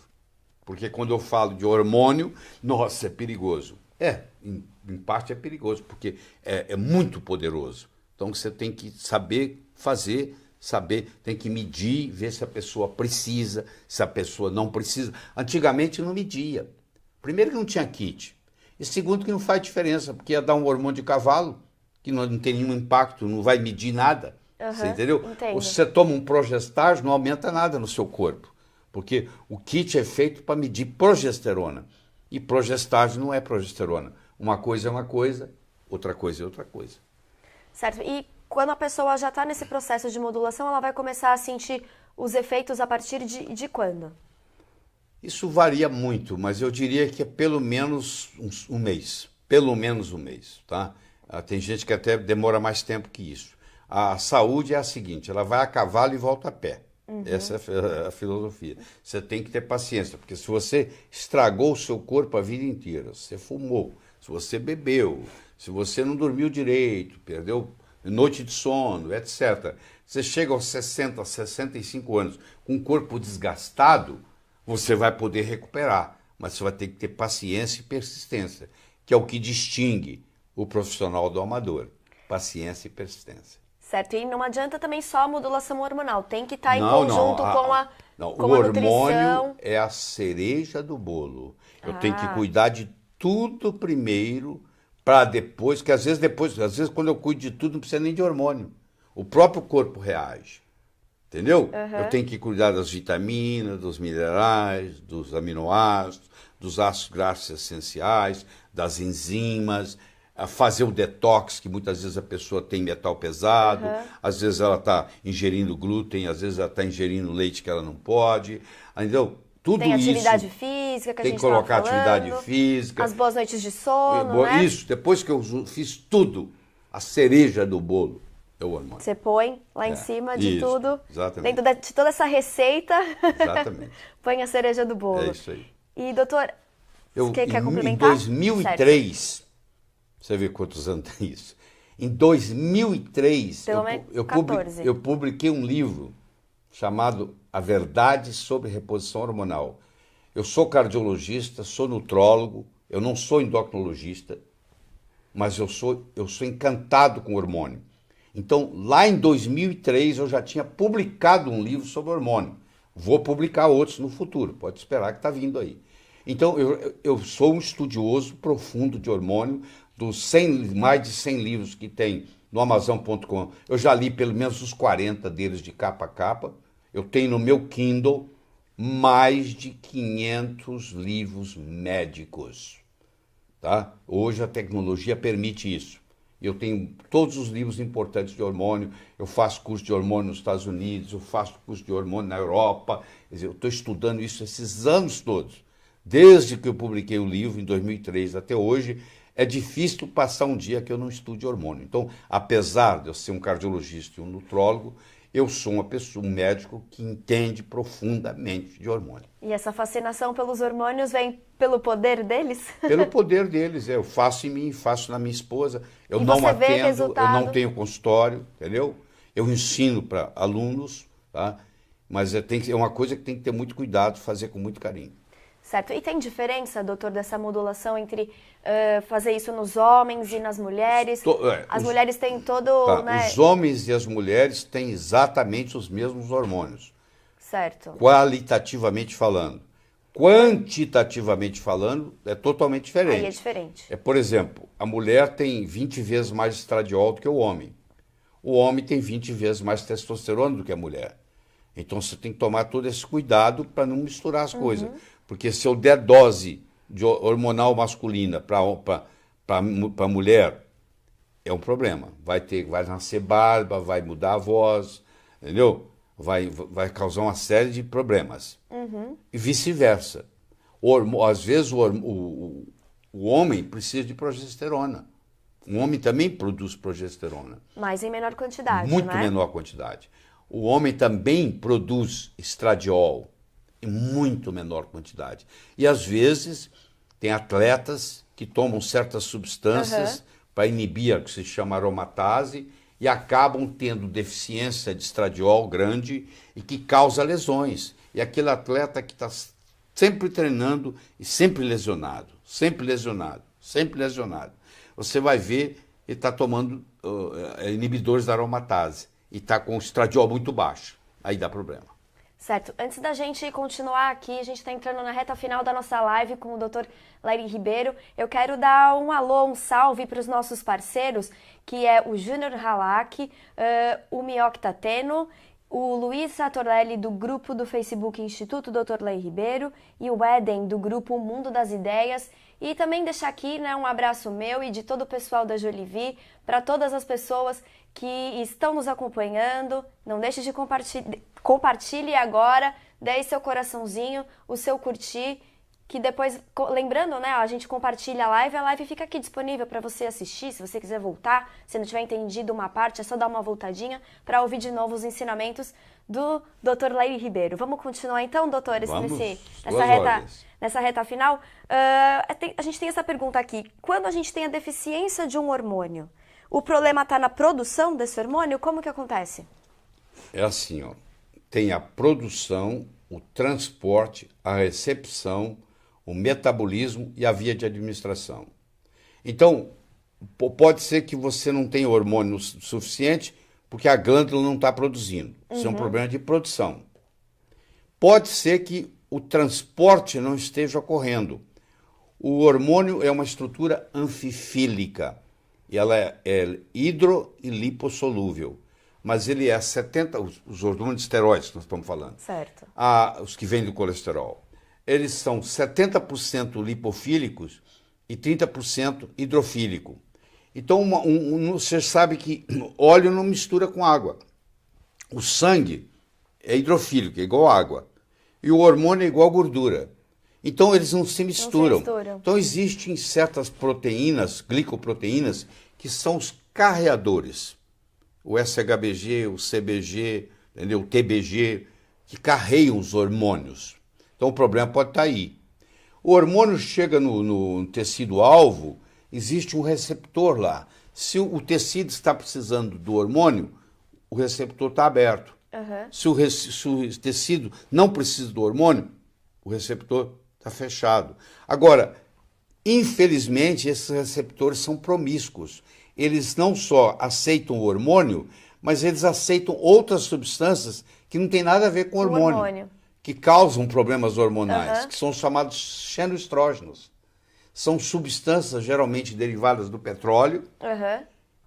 Porque quando eu falo de hormônio, nossa, é perigoso. Em parte é perigoso, porque é muito poderoso. Então você tem que saber fazer, tem que medir, ver se a pessoa precisa, se a pessoa não precisa. Antigamente não media. Primeiro que não tinha kit. E segundo que não faz diferença, porque ia dar um hormônio de cavalo, que não tem nenhum impacto, não vai medir nada. Você entendeu? Entendo. Ou se você toma um progestágeno, não aumenta nada no seu corpo. Porque o kit é feito para medir progesterona. E progestágeno não é progesterona. Uma coisa é uma coisa, outra coisa é outra coisa. Certo. E quando a pessoa já está nesse processo de modulação, ela vai começar a sentir os efeitos a partir de quando? Isso varia muito, mas eu diria que é pelo menos um mês. Pelo menos um mês, tá? Tem gente que até demora mais tempo que isso. A saúde é a seguinte, ela vai a cavalo e volta a pé. Essa é a filosofia. Você tem que ter paciência, porque se você estragou o seu corpo a vida inteira, se você fumou, se você bebeu, se você não dormiu direito, perdeu noite de sono, etc. Você chega aos 60, 65 anos com o corpo desgastado, você vai poder recuperar, mas você vai ter que ter paciência e persistência, que é o que distingue o profissional do amador. Paciência e persistência. Certo, e não adianta também só a modulação hormonal, tem que estar em conjunto com a Não, com o a hormônio nutrição. é a cereja do bolo. Eu tenho que cuidar de tudo primeiro, para depois, que às vezes quando eu cuido de tudo, não precisa nem de hormônio. O próprio corpo reage. Entendeu? Eu tenho que cuidar das vitaminas, dos minerais, dos aminoácidos, dos ácidos graxos essenciais, das enzimas, a fazer o detox, que muitas vezes a pessoa tem metal pesado, às vezes ela está ingerindo glúten, às vezes ela está ingerindo leite que ela não pode. Entendeu? Tudo Tem isso atividade física que a tem gente que colocar estava falando, atividade física. as boas noites de sono, né? Isso, depois que eu fiz tudo, a cereja do bolo é o hormônio. Você põe lá em cima de isso, tudo, exatamente. dentro de toda essa receita, Exatamente. põe a cereja do bolo. É isso aí. E, doutor, você quer Em complementar? 2003, você vê quantos anos tem isso? Em 2003, Pelo menos 14. eu publiquei um livro chamado A Verdade sobre Reposição Hormonal. Eu sou cardiologista, sou nutrólogo, eu não sou endocrinologista, mas eu sou encantado com hormônio. Então, lá em 2003, eu já tinha publicado um livro sobre hormônio. Vou publicar outros no futuro, pode esperar que está vindo aí. Então, eu sou um estudioso profundo de hormônio, dos mais de 100 livros que tem no Amazon.com. Eu já li pelo menos os 40 deles de capa a capa. Eu tenho no meu Kindle mais de 500 livros médicos. Tá? Hoje a tecnologia permite isso. Eu tenho todos os livros importantes de hormônio, eu faço curso de hormônio nos Estados Unidos, eu faço curso de hormônio na Europa. Quer dizer, eu estou estudando isso esses anos todos. Desde que eu publiquei o livro, em 2003 até hoje, é difícil passar um dia que eu não estude hormônio. Então, apesar de eu ser um cardiologista e um nutrólogo, eu sou um médico que entende profundamente de hormônio. E essa fascinação pelos hormônios vem pelo poder deles? Pelo poder deles, eu faço em mim, faço na minha esposa, eu E não você vê atendo, eu resultado? não tenho consultório, entendeu? Eu ensino para alunos, tá? Mas é uma coisa que tem que ter muito cuidado, fazer com muito carinho. Certo. E tem diferença, doutor, dessa modulação entre fazer isso nos homens e nas mulheres? As mulheres têm todo... Tá, né? Os homens e as mulheres têm exatamente os mesmos hormônios, Certo. qualitativamente falando. Quantitativamente falando, é totalmente diferente. Aí é diferente. Por exemplo, a mulher tem 20 vezes mais estradiol do que o homem. O homem tem 20 vezes mais testosterona do que a mulher. Então você tem que tomar todo esse cuidado para não misturar as coisas. Porque se eu der dose de hormonal masculina para a mulher, é um problema. Vai nascer barba, vai mudar a voz, entendeu? Vai causar uma série de problemas. E vice-versa. Às vezes o homem precisa de progesterona. Um homem também produz progesterona. Mas em menor quantidade, Muito né? menor quantidade. O homem também produz estradiol em muito menor quantidade. E às vezes tem atletas que tomam certas substâncias para inibir o que se chama aromatase e acabam tendo deficiência de estradiol grande e que causa lesões. E aquele atleta que está sempre treinando e sempre lesionado, sempre lesionado, sempre lesionado. Você vai ver, ele está tomando inibidores da aromatase e está com o estradiol muito baixo. Aí dá problema. Certo. Antes da gente continuar aqui, a gente está entrando na reta final da nossa live com o Dr. Lairi Ribeiro. Eu quero dar um alô, um salve para os nossos parceiros, que é o Júnior Halak, o Mioc Tateno, o Luiz Satorelli, do grupo do Facebook Instituto Dr. Lairi Ribeiro, e o Eden, do grupo Mundo das Ideias. E também deixar aqui, né, um abraço meu e de todo o pessoal da Jolivie, para todas as pessoas que estão nos acompanhando. Não deixe de compartilhe agora, dê seu coraçãozinho, o seu curtir, que depois, lembrando, né, a gente compartilha a live fica aqui disponível para você assistir, se você quiser voltar, se não tiver entendido uma parte, é só dar uma voltadinha para ouvir de novo os ensinamentos do Dr. Lairi Ribeiro. Vamos continuar então, doutores, nessa reta final? A gente tem essa pergunta aqui. Quando a gente tem a deficiência de um hormônio, o problema está na produção desse hormônio? Como que acontece? É assim, ó, tem a produção, o transporte, a recepção, o metabolismo e a via de administração. Então, pode ser que você não tenha hormônio suficiente porque a glândula não está produzindo. Isso é um problema de produção. Pode ser que o transporte não esteja ocorrendo. O hormônio é uma estrutura anfifílica. E ela é hidro e lipossolúvel. Mas ele é 70%, os hormônios esteroides que nós estamos falando. Certo. Os que vêm do colesterol. Eles são 70% lipofílicos e 30% hidrofílico. Então, você sabe que óleo não mistura com água. O sangue é hidrofílico, é igual água. E o hormônio é igual gordura. Então, eles não se misturam. Então, existem certas proteínas, glicoproteínas, que são os carreadores. O SHBG, o CBG, entendeu? O TBG, que carregam os hormônios. Então, o problema pode estar aí. O hormônio chega no tecido-alvo, existe um receptor lá. Se o tecido está precisando do hormônio, o receptor está aberto. Se o tecido não precisa do hormônio, o receptor está fechado. Agora, infelizmente, esses receptores são promíscuos. Eles não só aceitam o hormônio, mas eles aceitam outras substâncias que não têm nada a ver com o hormônio. Que causam problemas hormonais, que são chamados xenoestrógenos. São substâncias geralmente derivadas do petróleo,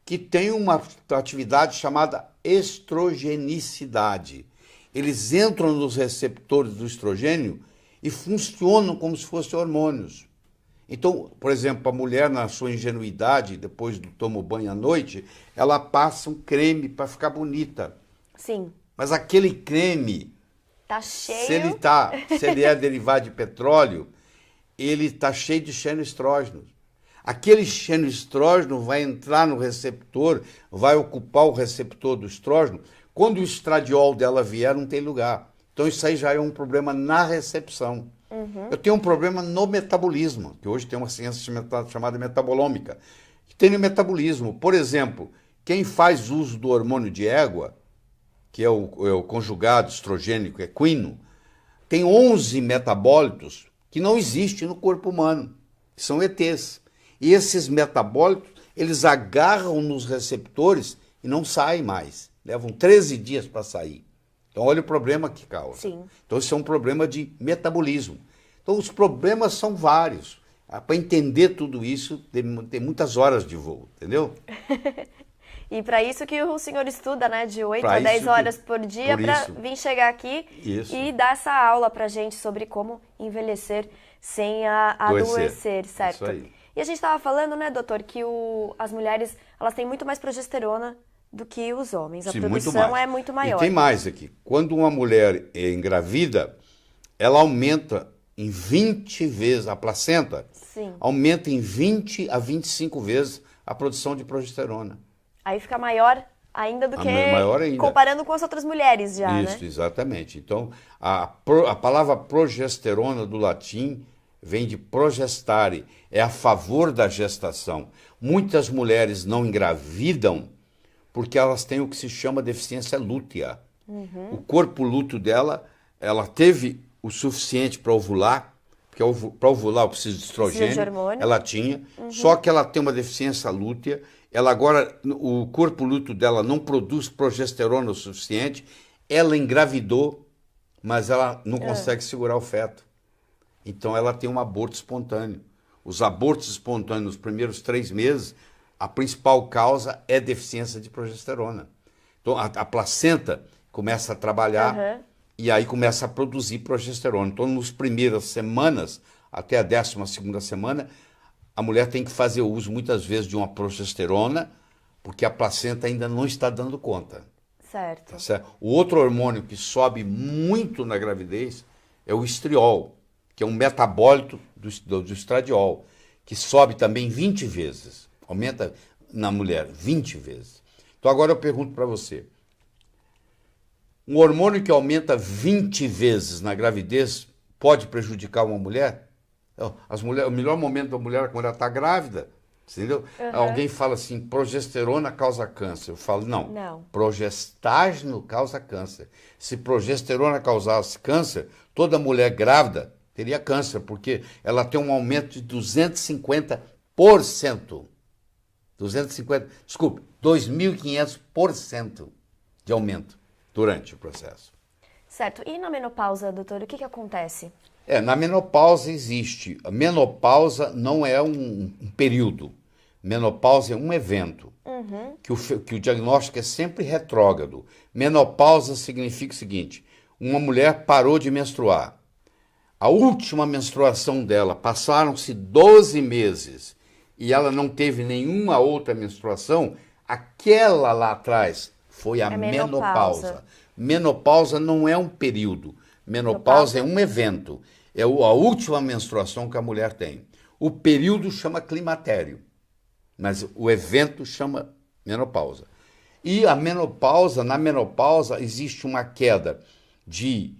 que têm uma atividade chamada estrogenicidade. Eles entram nos receptores do estrogênio e funcionam como se fossem hormônios. Então, por exemplo, a mulher, na sua ingenuidade, depois do tomo banho à noite, ela passa um creme para ficar bonita. Sim. Mas aquele creme, tá cheio. Se ele é derivado de petróleo, ele está cheio de xenoestrógenos. Aquele xenoestrógeno vai entrar no receptor, vai ocupar o receptor do estrógeno. Quando o estradiol dela vier, não tem lugar. Então isso aí já é um problema na recepção. Eu tenho um problema no metabolismo, que hoje tem uma ciência chamada metabolômica, que tem no metabolismo. Por exemplo, quem faz uso do hormônio de égua, que é o conjugado estrogênico equino, tem 11 metabólitos que não existem no corpo humano, que são ETs. E esses metabólitos, eles agarram nos receptores e não saem mais. Levam 13 dias para sair. Então, olha o problema que causa. Sim. Então, isso é um problema de metabolismo. Então, os problemas são vários. Para entender tudo isso, tem muitas horas de voo, entendeu? E para isso que o senhor estuda, né, de 8 a 10 horas por dia, para vir chegar aqui e dar essa aula para a gente sobre como envelhecer sem adoecer, certo? Isso aí. E a gente estava falando, né, doutor, que as mulheres elas têm muito mais progesterona do que os homens. A produção é muito maior. E tem mais aqui. Quando uma mulher é engravida, ela aumenta em 20 vezes a placenta, aumenta em 20 a 25 vezes a produção de progesterona. Aí fica maior ainda do que Maior ainda. comparando com as outras mulheres já, Isso, né? exatamente. Então, a palavra progesterona do latim vem de progestare, é a favor da gestação. Muitas mulheres não engravidam porque elas têm o que se chama deficiência lútea. O corpo lúteo dela, ela teve o suficiente para ovular, porque para ovular eu preciso de estrogênio, Precisa de hormônio. ela tinha, só que ela tem uma deficiência lútea, ela agora, o corpo lúteo dela não produz progesterona o suficiente, ela engravidou, mas ela não consegue segurar o feto. Então ela tem um aborto espontâneo. Os abortos espontâneos nos primeiros 3 meses, a principal causa é deficiência de progesterona. Então a placenta começa a trabalhar e aí começa a produzir progesterona. Então nas primeiras semanas, até a 12ª semana, a mulher tem que fazer uso muitas vezes de uma progesterona, porque a placenta ainda não está dando conta. Certo. Tá certo? O outro hormônio que sobe muito na gravidez é o estriol, que é um metabólito do estradiol, que sobe também 20 vezes. Aumenta na mulher 20 vezes. Então agora eu pergunto para você. Um hormônio que aumenta 20 vezes na gravidez pode prejudicar uma mulher? O melhor momento da mulher é quando ela está grávida. Entendeu? Alguém fala assim, progesterona causa câncer. Eu falo, não. Progestágeno causa câncer. Se progesterona causasse câncer, toda mulher grávida teria câncer, porque ela tem um aumento de 250%. 2.500% de aumento durante o processo. Certo. E na menopausa, doutor, o que acontece? Na menopausa existe. A menopausa não é um período. Menopausa é um evento. Que o diagnóstico é sempre retrógrado. Menopausa significa o seguinte: uma mulher parou de menstruar. A última menstruação dela, passaram-se 12 meses e ela não teve nenhuma outra menstruação, aquela lá atrás foi a menopausa. Menopausa não é um período. Menopausa é um evento. É a última menstruação que a mulher tem. O período chama climatério, mas o evento chama menopausa. E a menopausa, na menopausa existe uma queda de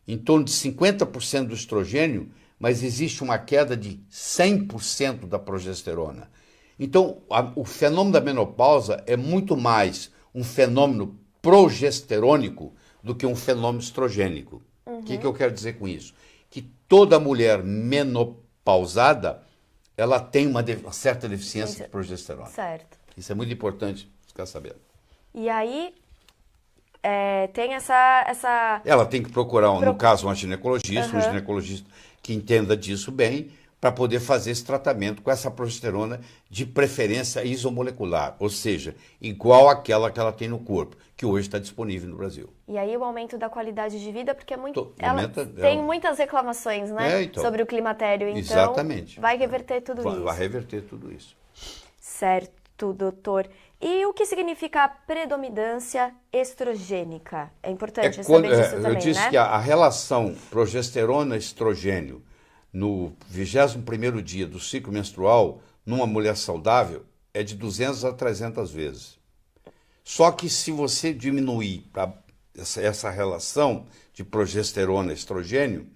em torno de 50% do estrogênio, mas existe uma queda de 100% da progesterona. Então, o fenômeno da menopausa é muito mais um fenômeno progesterônico do que um fenômeno estrogênico. O que eu quero dizer com isso? Que toda mulher menopausada, ela tem uma certa deficiência de progesterona. Certo. Isso é muito importante ficar sabendo. E aí, tem essa... Ela tem que procurar, no caso, um ginecologista que entenda disso bem, para poder fazer esse tratamento com essa progesterona de preferência isomolecular, ou seja, igual àquela que ela tem no corpo, que hoje está disponível no Brasil. E aí o aumento da qualidade de vida, porque Aumenta, tem muitas reclamações, né, sobre o climatério, então exatamente. Vai reverter tudo isso. Vai reverter tudo isso. Certo, doutor. E o que significa a predominância estrogênica? É importante saber disso também, né? Eu disse que a relação progesterona-estrogênio no 21º dia do ciclo menstrual, numa mulher saudável, é de 200 a 300 vezes. Só que se você diminuir essa relação de progesterona e estrogênio,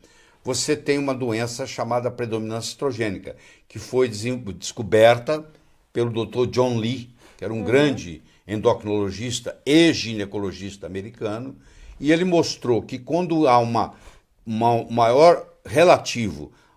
você tem uma doença chamada predominância estrogênica, que foi descoberta pelo Dr. John Lee, que era um grande endocrinologista e ginecologista americano, e ele mostrou que quando há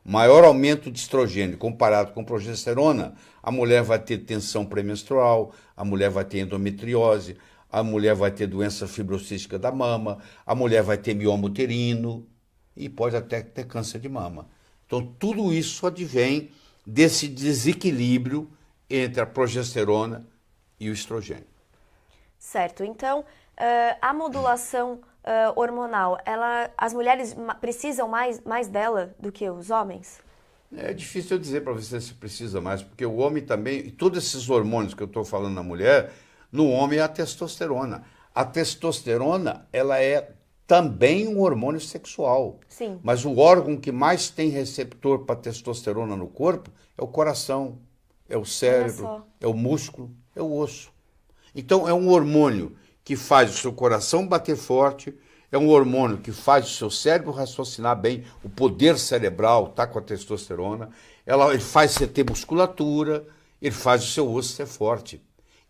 maior aumento de estrogênio comparado com progesterona, a mulher vai ter tensão pré-menstrual, a mulher vai ter endometriose, a mulher vai ter doença fibrocística da mama, a mulher vai ter mioma uterino e pode até ter câncer de mama. Então, tudo isso advém desse desequilíbrio entre a progesterona e o estrogênio. Certo. Então, a modulação hormonal, as mulheres precisam mais dela do que os homens? É difícil eu dizer para você se precisa mais, porque o homem também, e todos esses hormônios que eu estou falando na mulher, no homem é a testosterona. A testosterona, ela é também um hormônio sexual. Sim. Mas o órgão que mais tem receptor para testosterona no corpo é o coração. é o Olha cérebro, só. é o músculo, é o osso. Então é um hormônio que faz o seu coração bater forte, é um hormônio que faz o seu cérebro raciocinar bem, o poder cerebral está com a testosterona, ele faz você ter musculatura, ele faz o seu osso ser forte.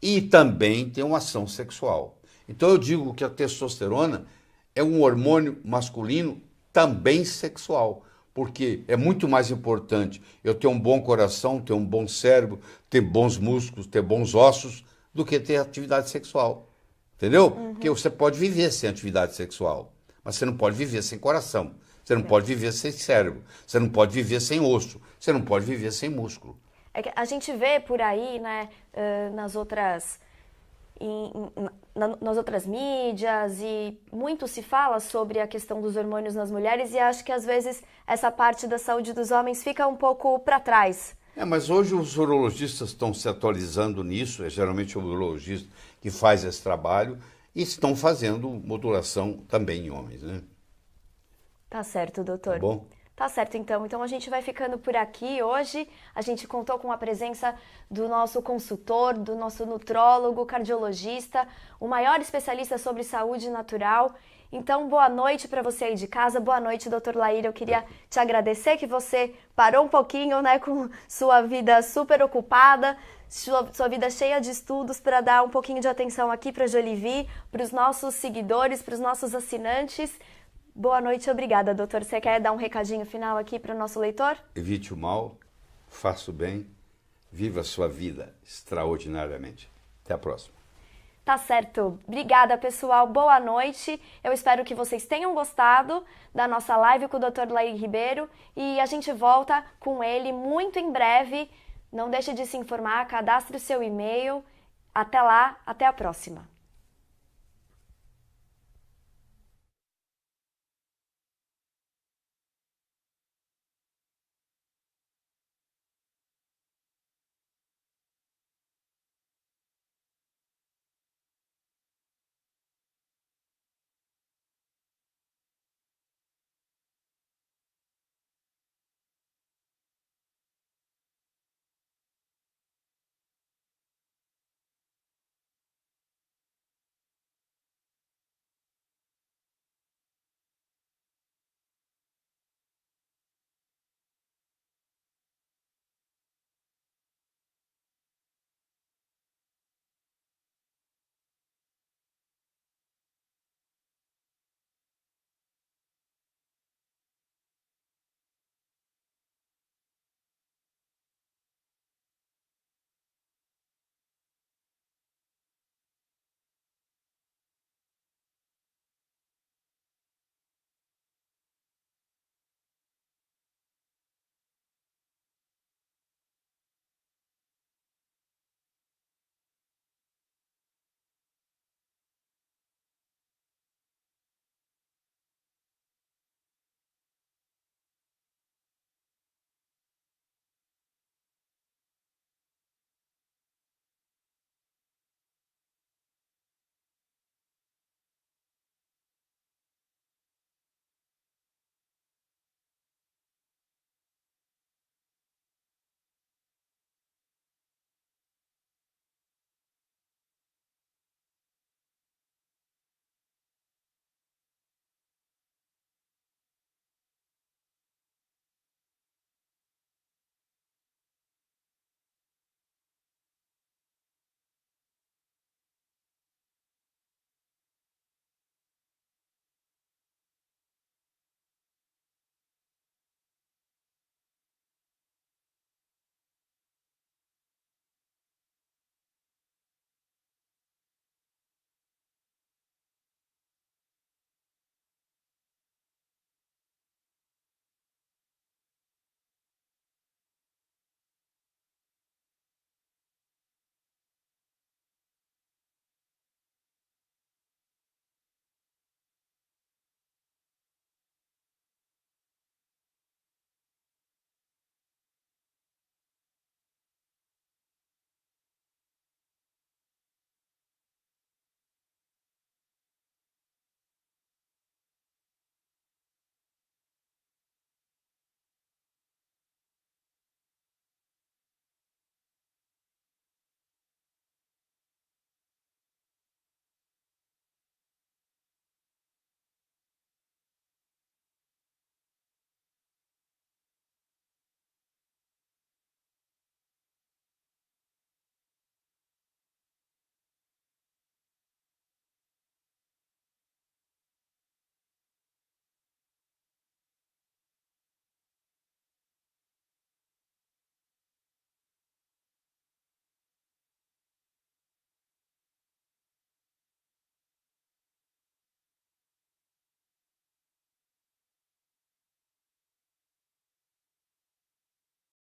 E também tem uma ação sexual. Então eu digo que a testosterona é um hormônio masculino também sexual, porque é muito mais importante eu ter um bom coração, ter um bom cérebro, ter bons músculos, ter bons ossos, do que ter atividade sexual. Entendeu? Porque você pode viver sem atividade sexual, mas você não pode viver sem coração, você não pode viver sem cérebro, você não pode viver sem osso, você não pode viver sem músculo. É que a gente vê por aí, né, nas outras, nas outras mídias, e muito se fala sobre a questão dos hormônios nas mulheres, e acho que às vezes essa parte da saúde dos homens fica um pouco para trás. Mas hoje os urologistas estão se atualizando nisso, é geralmente o urologista que faz esse trabalho, e estão fazendo modulação também em homens, né? Tá certo, doutor. Tá bom? Tá certo, então. Então a gente vai ficando por aqui hoje. A gente contou com a presença do nosso consultor, do nosso nutrólogo, cardiologista, o maior especialista sobre saúde natural. Então, boa noite para você aí de casa. Boa noite, doutor Laíra. Eu queria te agradecer que você parou um pouquinho, né, com sua vida super ocupada, sua vida cheia de estudos, para dar um pouquinho de atenção aqui para a Jolivie, para os nossos seguidores, para os nossos assinantes. Boa noite, obrigada, doutor. Você quer dar um recadinho final aqui para o nosso leitor? Evite o mal, faça o bem, viva a sua vida extraordinariamente. Até a próxima. Tá certo. Obrigada, pessoal. Boa noite. Eu espero que vocês tenham gostado da nossa live com o Dr. Laíra Ribeiro e a gente volta com ele muito em breve. Não deixe de se informar, cadastre o seu e-mail. Até lá, até a próxima.